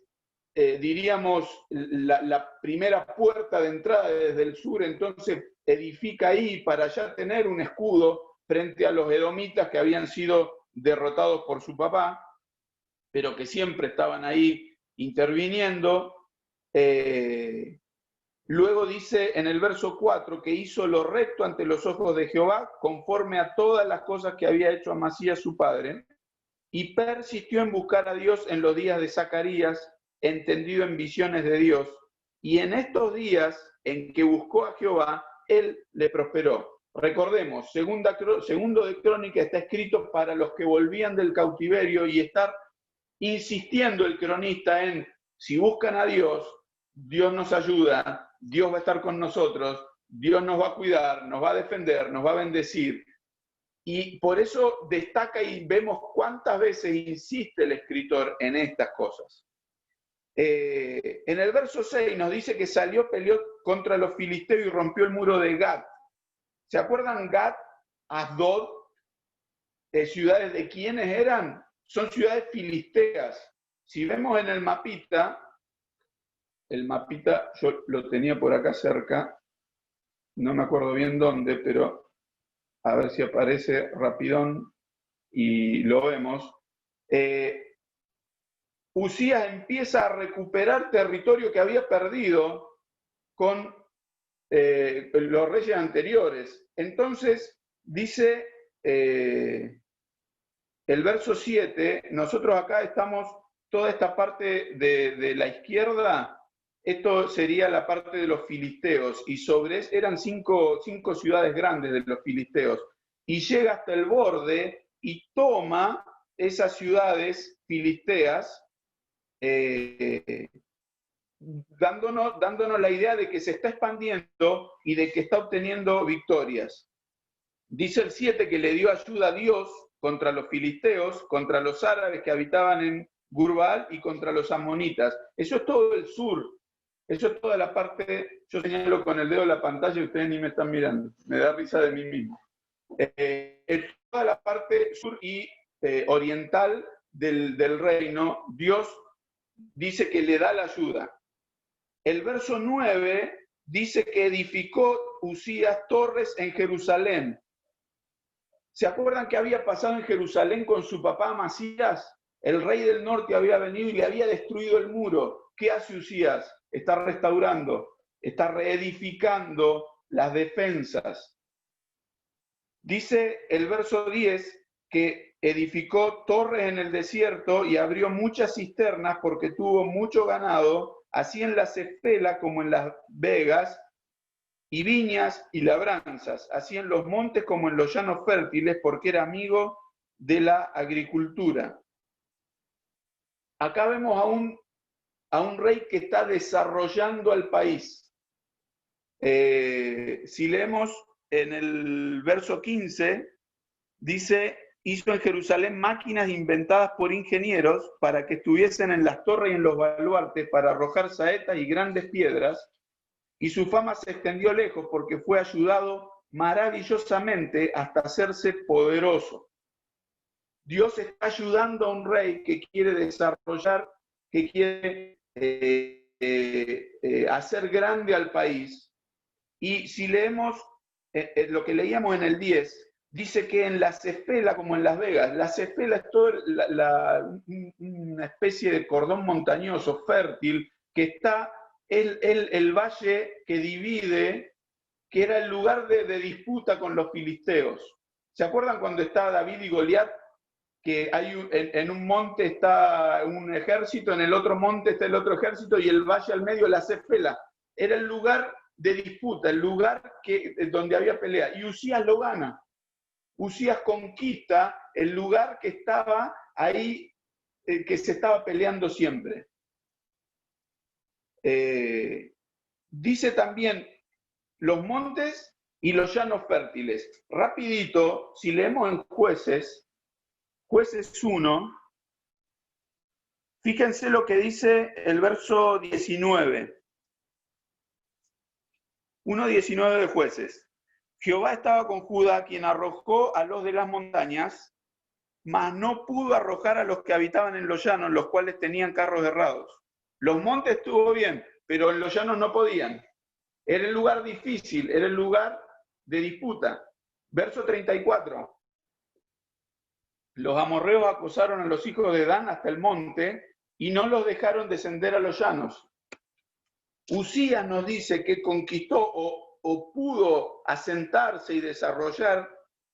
diríamos, la primera puerta de entrada desde el sur, entonces edifica ahí para ya tener un escudo frente a los edomitas que habían sido derrotados por su papá, pero que siempre estaban ahí interviniendo. Luego dice en el verso 4 que hizo lo recto ante los ojos de Jehová, conforme a todas las cosas que había hecho Amasías su padre, y persistió en buscar a Dios en los días de Zacarías, entendido en visiones de Dios, y en estos días en que buscó a Jehová, él le prosperó. Recordemos, segundo de Crónica está escrito para los que volvían del cautiverio, y estar insistiendo el cronista en, si buscan a Dios, Dios nos ayuda, Dios va a estar con nosotros, Dios nos va a cuidar, nos va a defender, nos va a bendecir. Y por eso destaca y vemos cuántas veces insiste el escritor en estas cosas. En el verso 6 nos dice que salió, peleó contra los filisteos y rompió el muro de Gat. ¿Se acuerdan Gat, Asdod, ciudades de quiénes eran? Son ciudades filisteas. Si vemos en el mapita yo lo tenía por acá cerca, no me acuerdo bien dónde, pero a ver si aparece rapidón y lo vemos. Usías empieza a recuperar territorio que había perdido con los reyes anteriores. entonces dice el verso 7, nosotros acá estamos, toda esta parte de la izquierda, esto sería la parte de los filisteos, y eran cinco ciudades grandes de los filisteos, y llega hasta el borde y toma esas ciudades filisteas, dándonos la idea de que se está expandiendo y de que está obteniendo victorias. Dice el 7 que le dio ayuda a Dios contra los filisteos, contra los árabes que habitaban en Gurbaal y contra los amonitas. Eso es todo el sur. Eso es toda la parte, yo señalo con el dedo la pantalla y ustedes ni me están mirando. Me da risa de mí mismo. Toda la parte sur y oriental del reino, Dios dice que le da la ayuda. El verso 9 dice que edificó Usías torres en Jerusalén. ¿Se acuerdan que había pasado en Jerusalén con su papá Amasías? El rey del norte había venido y le había destruido el muro. ¿Qué hace Usías? Está restaurando, está reedificando las defensas. Dice el verso 10 que edificó torres en el desierto y abrió muchas cisternas porque tuvo mucho ganado, así en la Cefela como en las vegas, y viñas y labranzas, así en los montes como en los llanos fértiles, porque era amigo de la agricultura. Acá vemos a un rey que está desarrollando al país. Si leemos en el verso 15, dice, hizo en Jerusalén máquinas inventadas por ingenieros para que estuviesen en las torres y en los baluartes para arrojar saetas y grandes piedras, y su fama se extendió lejos porque fue ayudado maravillosamente hasta hacerse poderoso. Dios está ayudando a un rey que quiere desarrollar, que quiere hacer grande al país. Y si leemos lo que leíamos en el 10, dice que en la Cefela como en Las Vegas, la Cefela es toda una especie de cordón montañoso, fértil, que está el valle que divide, que era el lugar de disputa con los filisteos. ¿Se acuerdan cuando está David y Goliat? Que en un monte está un ejército, en el otro monte está el otro ejército y el valle al medio, la Cefela. Era el lugar de disputa, el lugar donde había pelea. Y Usías lo gana. Usías conquista el lugar que estaba ahí, que se estaba peleando siempre. Dice también los montes y los llanos fértiles. Rapidito, si leemos en Jueces 1, fíjense lo que dice el verso 19. 1:19 de Jueces. Jehová estaba con Judá, quien arrojó a los de las montañas, mas no pudo arrojar a los que habitaban en los llanos, los cuales tenían carros herrados. Los montes estuvo bien, pero en los llanos no podían. Era el lugar difícil, era el lugar de disputa. Verso 34. Los amorreos acosaron a los hijos de Dan hasta el monte y no los dejaron descender a los llanos. Usías nos dice que conquistó o pudo asentarse y desarrollar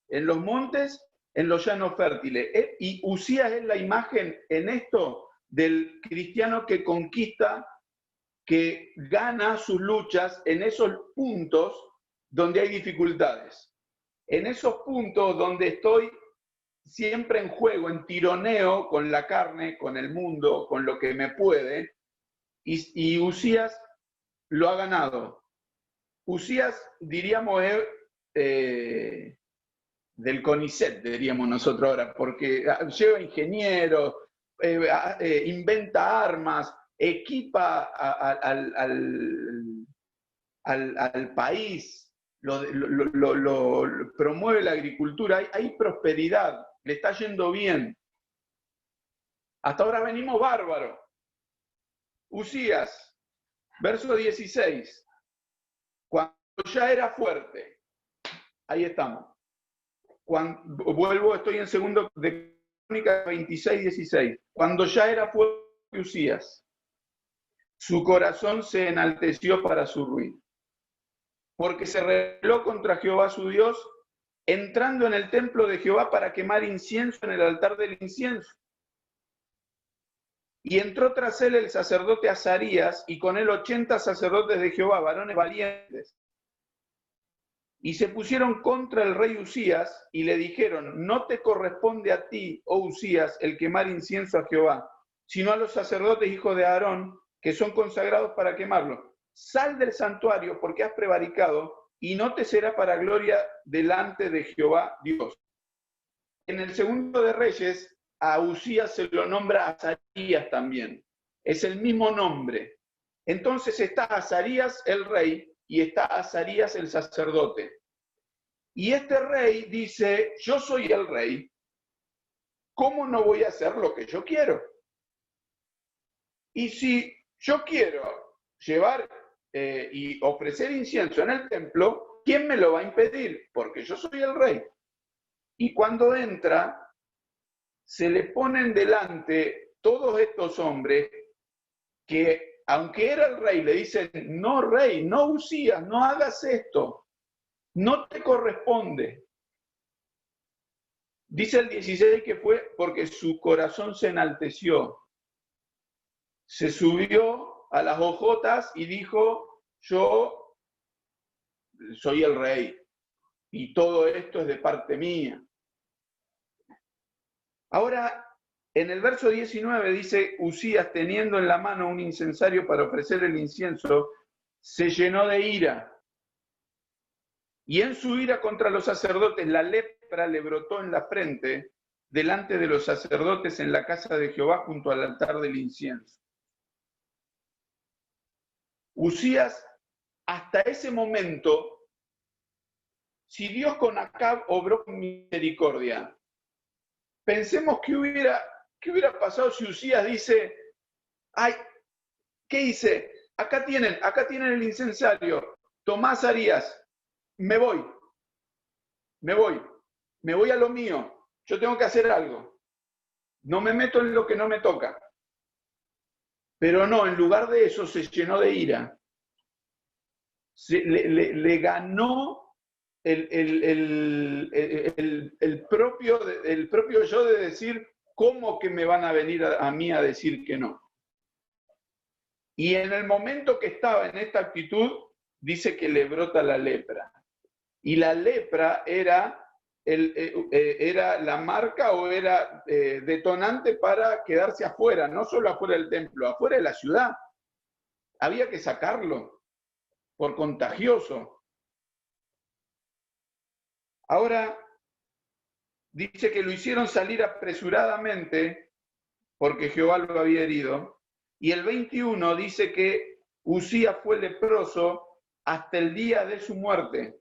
en los montes, en los llanos fértiles. Y Usías es la imagen en esto del cristiano que conquista, que gana sus luchas en esos puntos donde hay dificultades. En esos puntos donde estoy siempre en juego, en tironeo con la carne, con el mundo, con lo que me puede, y Usías lo ha ganado. Usías, diríamos, del CONICET, diríamos nosotros ahora, porque lleva ingenieros, inventa armas, equipa al país, promueve la agricultura, hay prosperidad, le está yendo bien. Hasta ahora venimos bárbaro. Usías, verso 16. Cuando ya era fuerte, ahí estamos. Estoy en segundo de Crónicas 26:16. Cuando ya era fuerte Usías, su corazón se enalteció para su ruina. porque se rebeló contra Jehová su Dios, entrando en el templo de Jehová para quemar incienso en el altar del incienso. Y entró tras él el sacerdote Azarías, y con él 80 sacerdotes de Jehová, varones valientes. Y se pusieron contra el rey Usías, y le dijeron: no te corresponde a ti, oh Usías, el quemar incienso a Jehová, sino a los sacerdotes hijos de Aarón, que son consagrados para quemarlo. Sal del santuario, porque has prevaricado, y no te será para gloria delante de Jehová Dios. En el segundo de Reyes, a Usías se lo nombra Azarías también. Es el mismo nombre. Entonces está Azarías el rey y está Azarías el sacerdote. Y este rey dice: yo soy el rey, ¿cómo no voy a hacer lo que yo quiero? Y si yo quiero llevar y ofrecer incienso en el templo, ¿quién me lo va a impedir? Porque yo soy el rey. Y cuando entra, se le ponen delante todos estos hombres que, aunque era el rey, le dicen: no, rey, no, Usías, no hagas esto, no te corresponde. Dice el 16 que fue porque su corazón se enalteció, se subió a las hojotas y dijo: yo soy el rey y todo esto es de parte mía. Ahora, en el verso 19 dice: Usías, teniendo en la mano un incensario para ofrecer el incienso, se llenó de ira. Y en su ira contra los sacerdotes, la lepra le brotó en la frente delante de los sacerdotes en la casa de Jehová junto al altar del incienso. Usías, hasta ese momento, si Dios con Acab obró con misericordia, pensemos qué hubiera pasado si Usías dice: ay, ¿qué hice? Acá tienen el incensario, tomá, Azarías, me voy a lo mío, yo tengo que hacer algo, no me meto en lo que no me toca. Pero no, en lugar de eso se llenó de ira, le ganó el propio yo de decir: ¿cómo que me van a venir a mí a decir que no? Y en el momento que estaba en esta actitud, dice que le brota la lepra. Y la lepra era la marca o era detonante para quedarse afuera, no solo afuera del templo, afuera de la ciudad. Había que sacarlo por contagioso. Ahora, dice que lo hicieron salir apresuradamente porque Jehová lo había herido. Y el 21 dice que Usías fue leproso hasta el día de su muerte.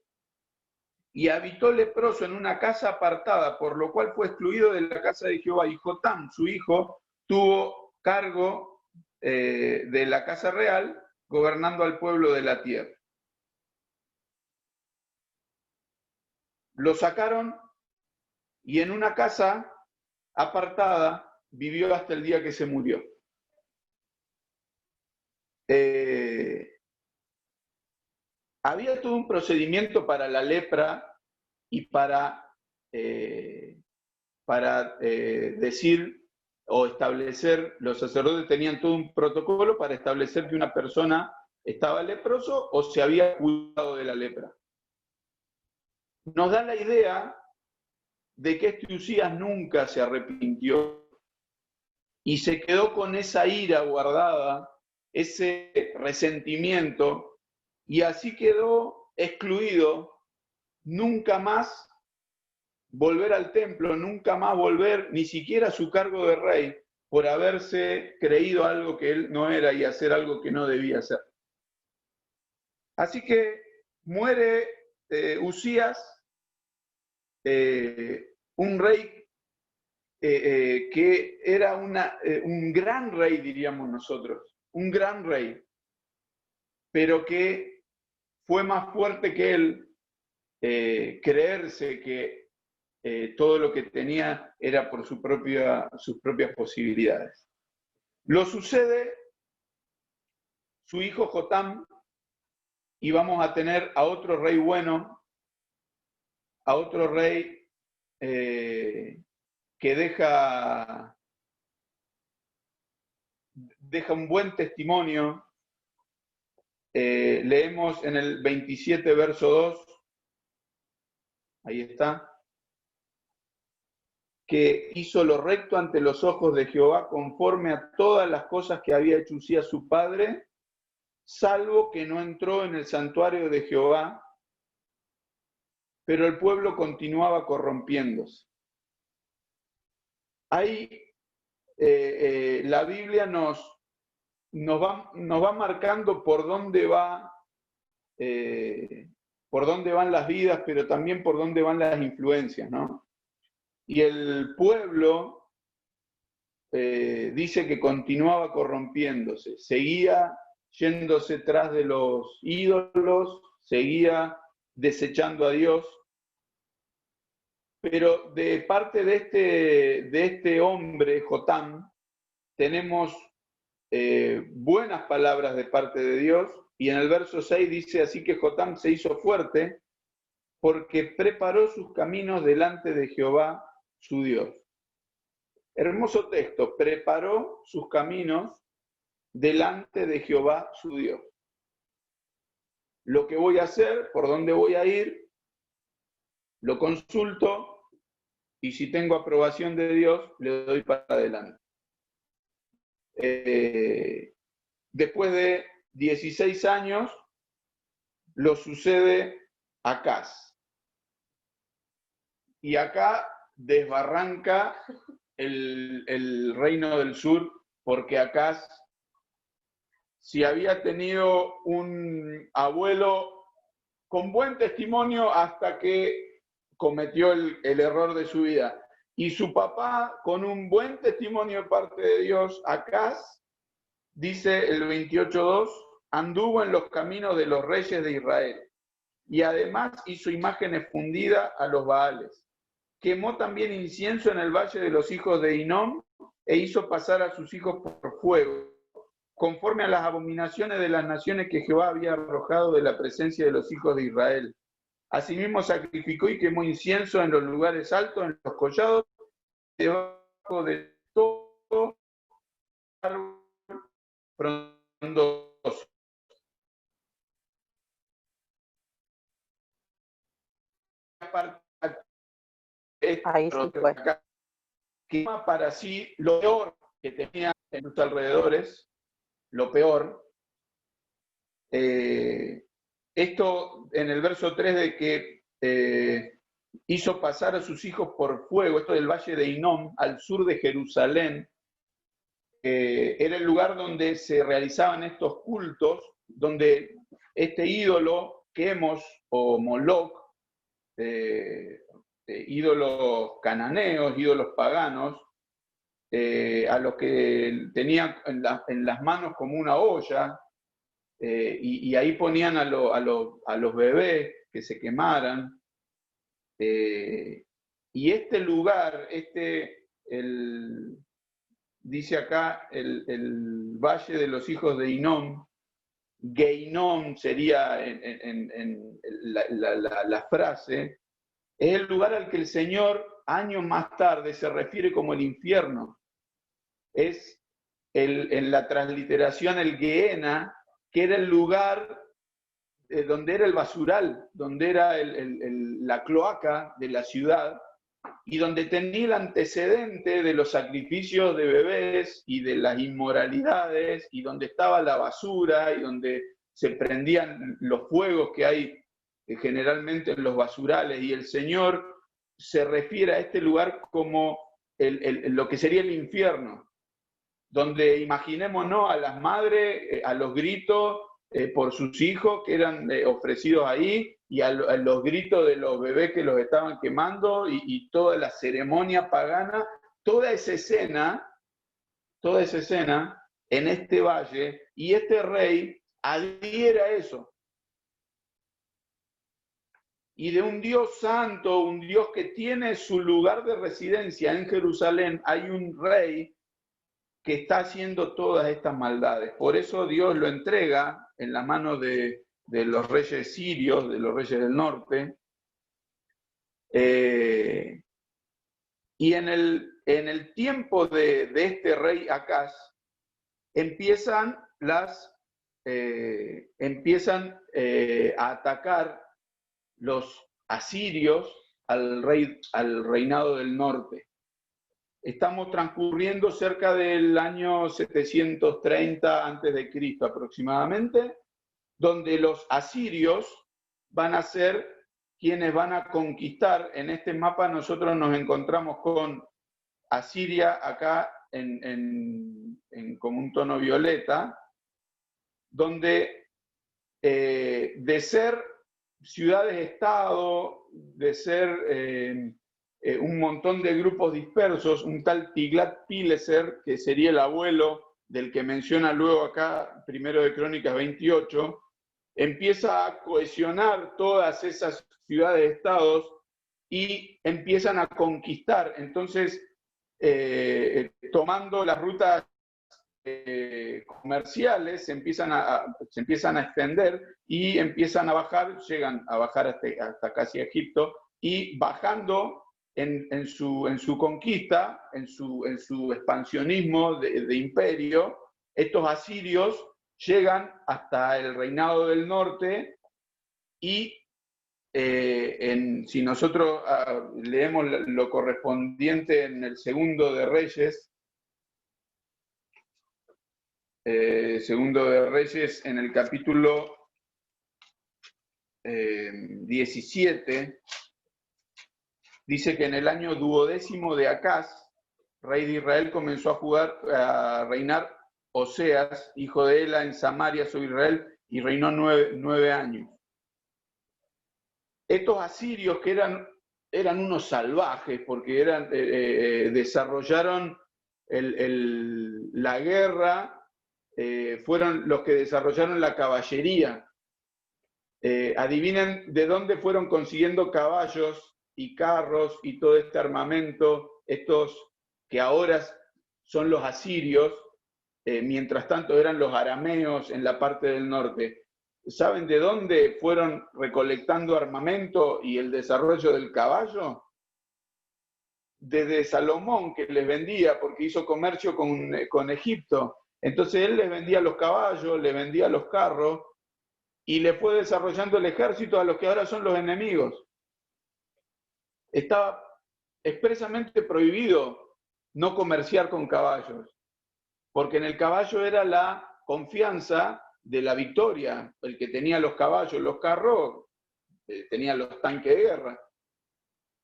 Y habitó leproso en una casa apartada, por lo cual fue excluido de la casa de Jehová. Y Jotam, su hijo, tuvo cargo de la casa real, gobernando al pueblo de la tierra. Lo sacaron y en una casa apartada vivió hasta el día que se murió. Había todo un procedimiento para la lepra y para decir o establecer, los sacerdotes tenían todo un protocolo para establecer que una persona estaba leproso o se había curado de la lepra. Nos da la idea de que este Usías nunca se arrepintió y se quedó con esa ira guardada, ese resentimiento, y así quedó excluido, nunca más volver al templo, nunca más volver ni siquiera a su cargo de rey, por haberse creído algo que él no era y hacer algo que no debía hacer. Así que muere Usías, un rey que era un gran rey, diríamos nosotros, un gran rey, pero que fue más fuerte que él creerse que todo lo que tenía era por sus propias posibilidades. Lo sucede su hijo Jotam, y vamos a tener a otro rey bueno, a otro rey que deja un buen testimonio. Leemos en el 27, verso 2, ahí está, que hizo lo recto ante los ojos de Jehová conforme a todas las cosas que había hecho Usías su padre, salvo que no entró en el santuario de Jehová, pero el pueblo continuaba corrompiéndose. Ahí la Biblia nos va marcando por dónde van las vidas, pero también por dónde van las influencias, ¿no? Y el pueblo dice que continuaba corrompiéndose, seguía yéndose tras de los ídolos, seguía desechando a Dios. Pero de parte de este hombre, Jotam, tenemos buenas palabras de parte de Dios, y en el verso 6 dice, así que Jotam se hizo fuerte porque preparó sus caminos delante de Jehová, su Dios. Hermoso texto, preparó sus caminos delante de Jehová, su Dios. Lo que voy a hacer, por dónde voy a ir, lo consulto, y si tengo aprobación de Dios, le doy para adelante. Después de 16 años, lo sucede Acaz. Y acá desbarranca el reino del sur, porque Acaz, si había tenido un abuelo con buen testimonio hasta que cometió el error de su vida, y su papá con un buen testimonio de parte de Dios, Acaz, dice el 28:2, anduvo en los caminos de los reyes de Israel, y además hizo imágenes fundidas a los Baales. Quemó también incienso en el valle de los hijos de Hinnom, e hizo pasar a sus hijos por fuego, conforme a las abominaciones de las naciones que Jehová había arrojado de la presencia de los hijos de Israel. Asimismo sacrificó y quemó incienso en los lugares altos, en los collados, debajo de todo árbol frondoso. Ahí sí fue. Quema para sí lo peor que tenía en sus alrededores, lo peor. Esto en el verso 3 de que hizo pasar a sus hijos por fuego, esto del valle de Hinnom, al sur de Jerusalén, era el lugar donde se realizaban estos cultos, donde este ídolo, Quemos o Moloch, ídolos cananeos, ídolos paganos, a los que tenían en las manos como una olla, y ahí ponían a los bebés que se quemaran. Y este lugar, dice acá, el valle de los hijos de Hinnom, Geinom sería en la frase, es el lugar al que el Señor años más tarde se refiere como el infierno. Es en la transliteración el Gehenna, que era el lugar donde era el basural, donde era la cloaca de la ciudad, y donde tenía el antecedente de los sacrificios de bebés y de las inmoralidades, y donde estaba la basura, y donde se prendían los fuegos que hay generalmente en los basurales, y el Señor se refiere a este lugar como lo que sería el infierno, donde imaginémonos a las madres, a los gritos por sus hijos que eran ofrecidos ahí, y a los gritos de los bebés que los estaban quemando, y toda la ceremonia pagana, toda esa escena en este valle, y este rey adhiere a eso. Y de un Dios santo, un Dios que tiene su lugar de residencia en Jerusalén, hay un rey que está haciendo todas estas maldades. Por eso Dios lo entrega en la mano de los reyes sirios, de los reyes del norte. Y en el tiempo de este rey Acaz, empiezan a atacar los asirios al reinado del norte. Estamos transcurriendo cerca del año 730 a.C. aproximadamente, donde los asirios van a ser quienes van a conquistar. En este mapa nosotros nos encontramos con Asiria acá como un tono violeta, donde de ser ciudades-estado, de ser un montón de grupos dispersos, un tal Tiglat-Pileser, que sería el abuelo del que menciona luego acá, primero de Crónicas 28, empieza a cohesionar todas esas ciudades-estados y empiezan a conquistar. Entonces, tomando las rutas comerciales, se empiezan a extender y empiezan a bajar, llegan a bajar hasta casi Egipto, y bajando en su conquista, en su expansionismo de imperio, estos asirios llegan hasta el reinado del norte y si nosotros leemos lo correspondiente en el Segundo de Reyes, en el capítulo 17, dice que en el año 12º de Acaz, rey de Israel, comenzó a reinar Oseas, hijo de Ela, en Samaria sobre Israel, y reinó 9 años. Estos asirios, que eran unos salvajes, porque desarrollaron la guerra, fueron los que desarrollaron la caballería. Adivinen de dónde fueron consiguiendo caballos y carros y todo este armamento, estos que ahora son los asirios, mientras tanto eran los arameos en la parte del norte. ¿Saben de dónde fueron recolectando armamento y el desarrollo del caballo? Desde Salomón, que les vendía, porque hizo comercio con Egipto. Entonces él les vendía los caballos, les vendía los carros, y le fue desarrollando el ejército a los que ahora son los enemigos. Estaba expresamente prohibido no comerciar con caballos, porque en el caballo era la confianza de la victoria. El que tenía los caballos, los carros, tenía los tanques de guerra.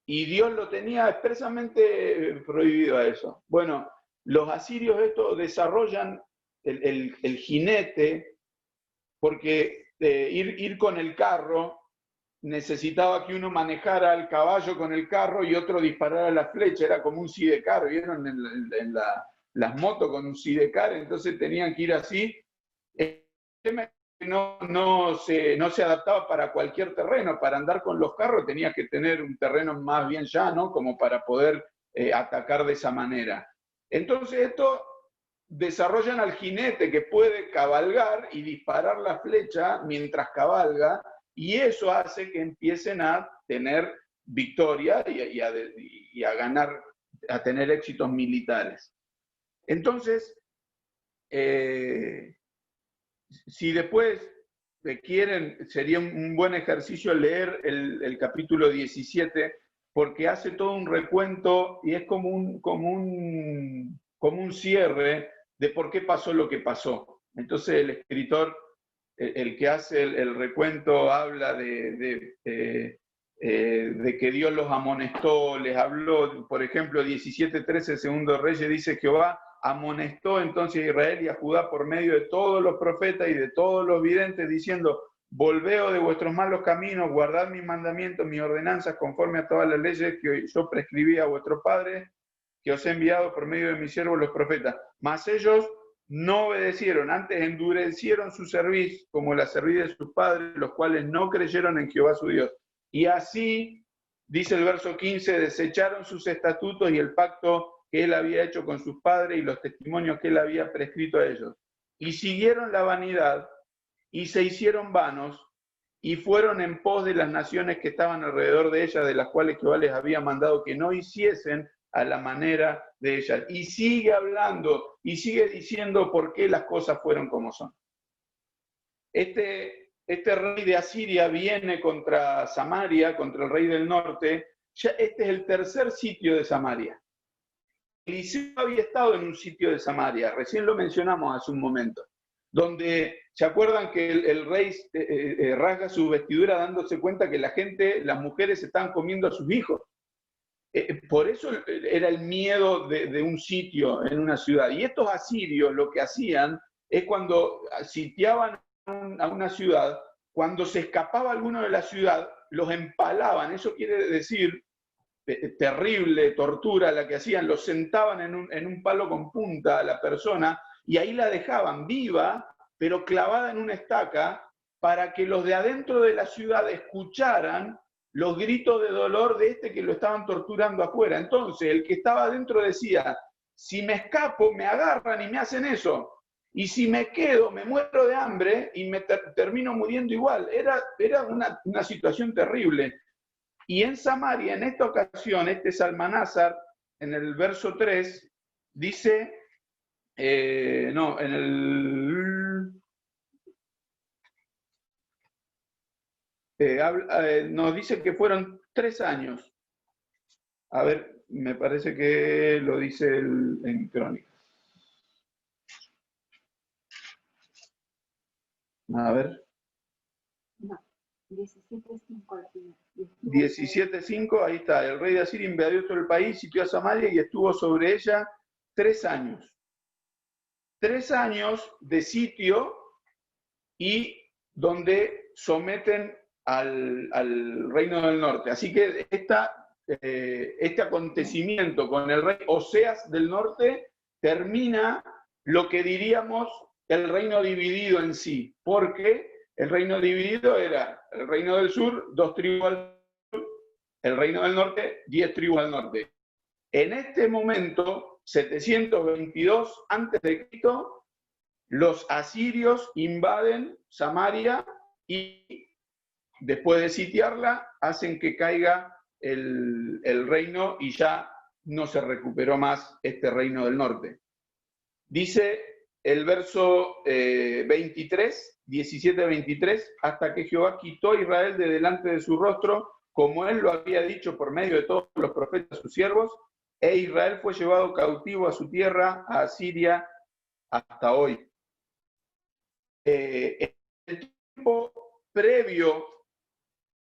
Y Dios lo tenía expresamente prohibido a eso. Bueno, los asirios estos desarrollan el jinete, porque ir con el carro necesitaba que uno manejara el caballo con el carro y otro disparara la flecha. Era como un sidecar, ¿vieron? En las motos con un sidecar, entonces tenían que ir así. No se adaptaba para cualquier terreno. Para andar con los carros tenías que tener un terreno más bien llano como para poder atacar de esa manera. Entonces esto desarrollan al jinete, que puede cabalgar y disparar la flecha mientras cabalga, y eso hace que empiecen a tener victoria y a ganar, a tener éxitos militares. Entonces, si después quieren, sería un buen ejercicio leer el capítulo 17, porque hace todo un recuento y es como un cierre de por qué pasó lo que pasó. Entonces el escritor, el que hace el recuento, habla de que Dios los amonestó, les habló, por ejemplo, 17:13, Segundo de Reyes, dice: Jehová amonestó entonces a Israel y a Judá por medio de todos los profetas y de todos los videntes, diciendo: volveos de vuestros malos caminos, guardad mis mandamientos, mis ordenanzas, conforme a todas las leyes que yo prescribí a vuestros padres, que os he enviado por medio de mis siervos los profetas. Mas ellos no obedecieron, antes endurecieron su cerviz, como la cerviz de sus padres, los cuales no creyeron en Jehová su Dios. Y así, dice el verso 15, desecharon sus estatutos y el pacto que él había hecho con sus padres y los testimonios que él había prescrito a ellos. Y siguieron la vanidad y se hicieron vanos y fueron en pos de las naciones que estaban alrededor de ella, de las cuales Jehová les había mandado que no hiciesen a la manera de ellas. Y sigue hablando y sigue diciendo por qué las cosas fueron como son. Este rey de Asiria viene contra Samaria, contra el rey del norte. Ya este es el tercer sitio de Samaria. Eliseo había estado en un sitio de Samaria, recién lo mencionamos hace un momento, donde se acuerdan que el rey rasga su vestidura dándose cuenta que las mujeres estaban comiendo a sus hijos. Por eso era el miedo de un sitio en una ciudad. Y estos asirios lo que hacían es cuando sitiaban a una ciudad, cuando se escapaba alguno de la ciudad, los empalaban. Eso quiere decir terrible tortura la que hacían, los sentaban en un palo con punta a la persona y ahí la dejaban viva, pero clavada en una estaca, para que los de adentro de la ciudad escucharan los gritos de dolor de este que lo estaban torturando afuera. Entonces el que estaba adentro decía, si me escapo me agarran y me hacen eso, y si me quedo me muero de hambre y me termino muriendo igual. Era una situación terrible. Y en Samaria, en esta ocasión, Salmanásar, en el verso 3, dice, nos dice que fueron 3 años. A ver, me parece que lo dice en Crónicas. A ver. 17:5. 17:5, ahí está. El rey de Asiria invadió todo el país, sitió a Samaria y estuvo sobre ella 3 años. 3 años de sitio y donde someten al reino del norte. Así que este acontecimiento con el rey Oseas del norte termina lo que diríamos el reino dividido en sí, porque el reino dividido era el reino del sur, 2 tribus al sur, el reino del norte, 10 tribus al norte. En este momento, 722 a.C., los asirios invaden Samaria y después de sitiarla, hacen que caiga el reino y ya no se recuperó más este reino del norte. Dice el verso 17-23, hasta que Jehová quitó a Israel de delante de su rostro, como él lo había dicho por medio de todos los profetas sus siervos, e Israel fue llevado cautivo a su tierra, a Asiria, hasta hoy. El tiempo previo,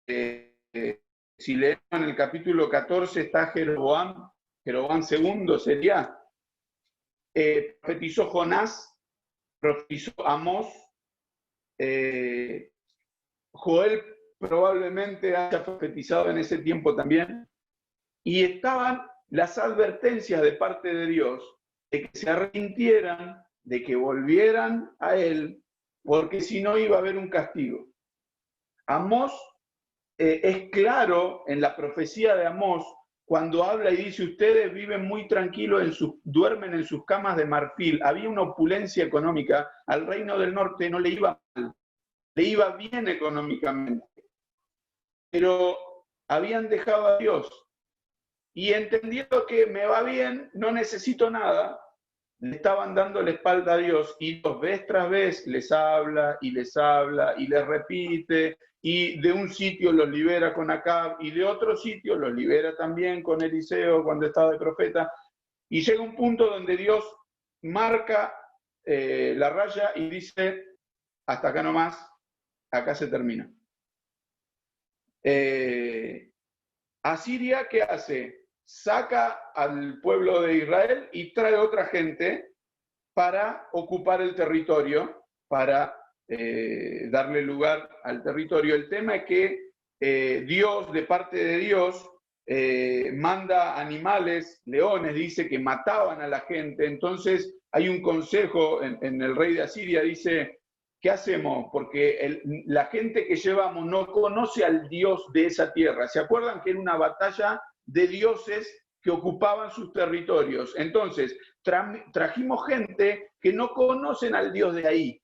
si leemos en el capítulo 14, está Jeroboam II sería, profetizó Jonás, profetizó Amós, Joel probablemente haya profetizado en ese tiempo también, y estaban las advertencias de parte de Dios de que se arrepintieran, de que volvieran a él, porque si no iba a haber un castigo. Amós es claro en la profecía de Amós cuando habla y dice, ustedes viven muy tranquilos, duermen en sus camas de marfil. Había una opulencia económica, al reino del norte no le iba mal, le iba bien económicamente, pero habían dejado a Dios y entendiendo que me va bien, no necesito nada, le estaban dando la espalda a Dios y Dios vez tras vez les habla y les repite, y de un sitio los libera con Acab y de otro sitio los libera también con Eliseo cuando estaba de profeta, y llega un punto donde Dios marca la raya y dice, hasta acá nomás, acá se termina. Asiria, ¿qué hace? Saca al pueblo de Israel y trae otra gente para ocupar el territorio, para darle lugar al territorio. El tema es que Dios, de parte de Dios, manda animales, leones, dice que mataban a la gente. Entonces hay un consejo en el rey de Asiria, dice, ¿qué hacemos? Porque la gente que llevamos no conoce al Dios de esa tierra. ¿Se acuerdan que era una batalla de dioses que ocupaban sus territorios? Entonces, trajimos gente que no conocen al Dios de ahí.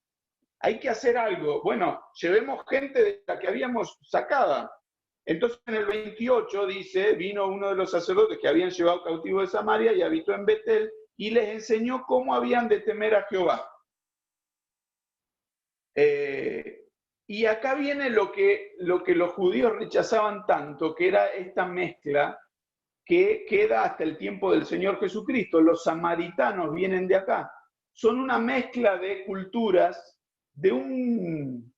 hay que hacer algo. Bueno, llevemos gente de la que habíamos sacada. Entonces en el 28 dice, vino uno de los sacerdotes que habían llevado cautivo de Samaria y habitó en Betel y les enseñó cómo habían de temer a Jehová. Y acá viene lo que los judíos rechazaban tanto, que era esta mezcla que queda hasta el tiempo del Señor Jesucristo. Los samaritanos vienen de acá. Son una mezcla de culturas, de un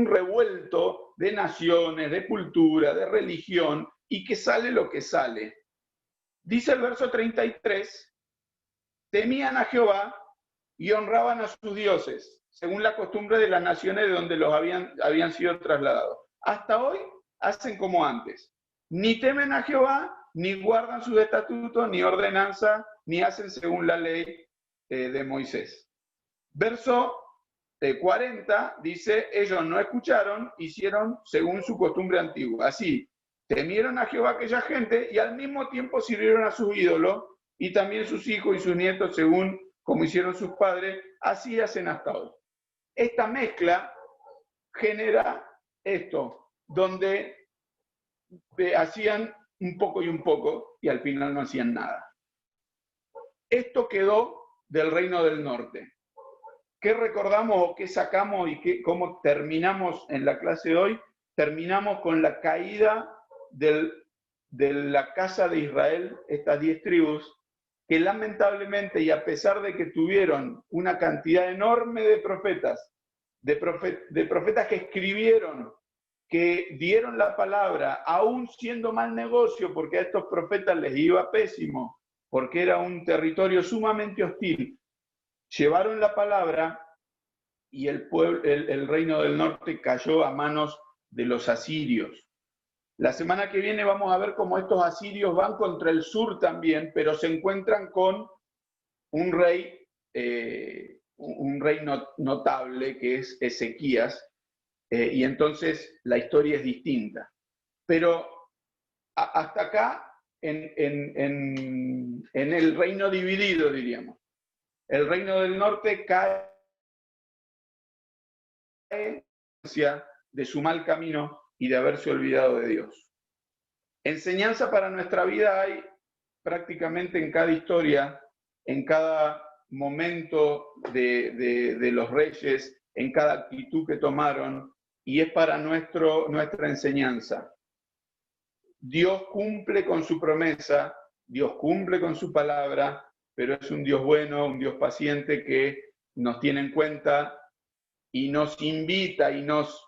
revuelto de naciones, de cultura, de religión, y que sale lo que sale. Dice el verso 33, temían a Jehová y honraban a sus dioses, según la costumbre de las naciones de donde los habían sido trasladados. Hasta hoy hacen como antes. Ni temen a Jehová, ni guardan sus estatutos, ni ordenanza, ni hacen según la ley de Moisés. Verso 40 dice, ellos no escucharon, hicieron según su costumbre antigua. Así, temieron a Jehová aquella gente y al mismo tiempo sirvieron a sus ídolos y también sus hijos y sus nietos según como hicieron sus padres, así hacen hasta hoy. Esta mezcla genera esto, donde hacían un poco y un poco y al final no hacían nada. Esto quedó del reino del norte. ¿Qué recordamos o qué sacamos y cómo terminamos en la clase de hoy? Terminamos con la caída de la casa de Israel, estas 10 tribus, que lamentablemente, y a pesar de que tuvieron una cantidad enorme de profetas, de profetas que escribieron, que dieron la palabra, aún siendo mal negocio, porque a estos profetas les iba pésimo, porque era un territorio sumamente hostil, llevaron la palabra y el reino del norte cayó a manos de los asirios. La semana que viene vamos a ver cómo estos asirios van contra el sur también, pero se encuentran con un rey notable que es Ezequías, y entonces la historia es distinta. Pero hasta acá, en el reino dividido, diríamos, el reino del norte cae de su mal camino y de haberse olvidado de Dios. Enseñanza para nuestra vida hay prácticamente en cada historia, en cada momento de los reyes, en cada actitud que tomaron, y es para nuestra enseñanza. Dios cumple con su promesa, Dios cumple con su palabra, pero es un Dios bueno, un Dios paciente que nos tiene en cuenta y nos invita y nos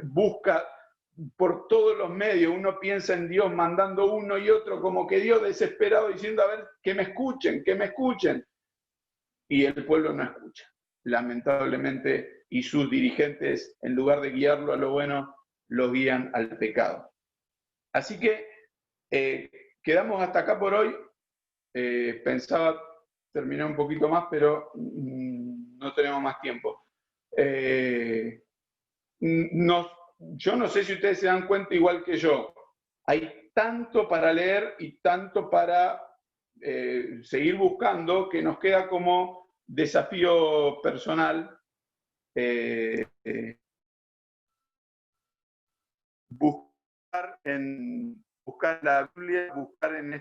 busca por todos los medios. Uno piensa en Dios mandando uno y otro, como que Dios desesperado diciendo, a ver, que me escuchen, que me escuchen. Y el pueblo no escucha, lamentablemente, y sus dirigentes, en lugar de guiarlo a lo bueno, lo guían al pecado. Así que quedamos hasta acá por hoy. Pensaba terminar un poquito más, pero no tenemos más tiempo. Yo no sé si ustedes se dan cuenta igual que yo. Hay tanto para leer y tanto para seguir buscando que nos queda como desafío personal buscar la Biblia, buscar en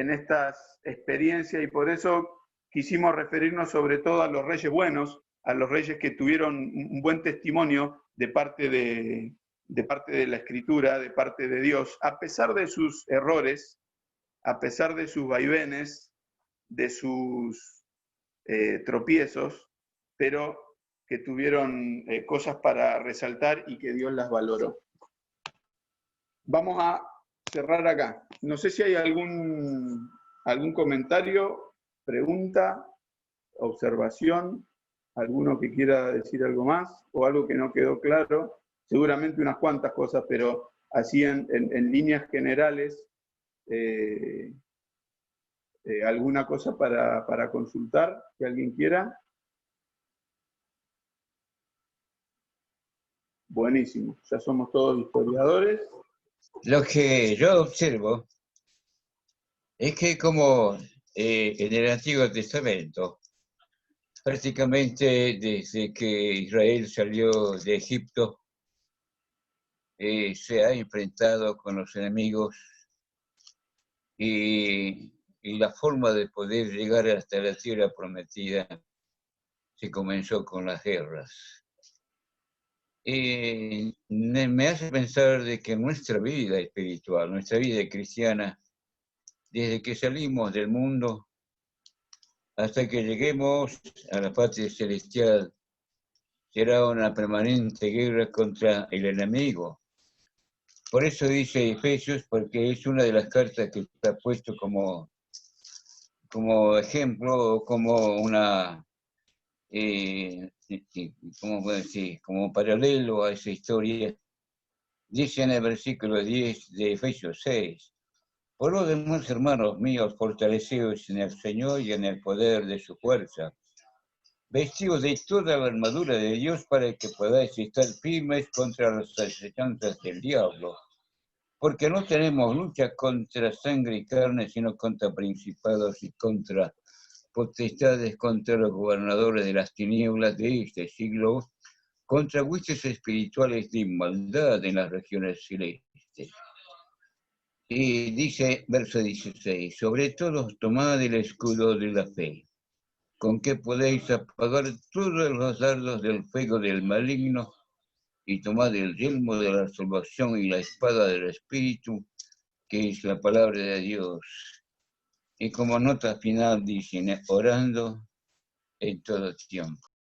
estas experiencias, y por eso quisimos referirnos sobre todo a los reyes buenos, a los reyes que tuvieron un buen testimonio de parte de la Escritura, de parte de Dios, a pesar de sus errores, a pesar de sus vaivenes, de sus tropiezos, pero que tuvieron cosas para resaltar y que Dios las valoró. Vamos a cerrar acá. No sé si hay algún comentario, pregunta, observación, alguno que quiera decir algo más o algo que no quedó claro. Seguramente unas cuantas cosas, pero así en líneas generales, alguna cosa para consultar, que alguien quiera. Buenísimo, ya somos todos historiadores. Lo que yo observo es que como en el Antiguo Testamento Prácticamente desde que Israel salió de Egipto, se ha enfrentado con los enemigos y la forma de poder llegar hasta la tierra prometida se comenzó con las guerras. Y me hace pensar de que nuestra vida espiritual, nuestra vida cristiana, desde que salimos del mundo hasta que lleguemos a la patria celestial, será una permanente guerra contra el enemigo. Por eso dice Efesios, porque es una de las cartas que está puesto como ejemplo, como una, ¿cómo puedo decir? Como paralelo a esa historia. Dice en el versículo 10 de Efesios 6, por lo demás, hermanos míos, fortaleceos en el Señor y en el poder de su fuerza, vestidos de toda la armadura de Dios para que podáis estar firmes contra las acechanzas del diablo. Porque no tenemos lucha contra sangre y carne, sino contra principados y contra potestades, contra los gobernadores de las tinieblas de este siglo, contra huestes espirituales de maldad en las regiones celestes. Y dice, verso 16, sobre todo tomad el escudo de la fe, con que podéis apagar todos los dardos del fuego del maligno, y tomad el yelmo de la salvación y la espada del Espíritu, que es la palabra de Dios. Y como nota final dicen, orando en todo tiempo.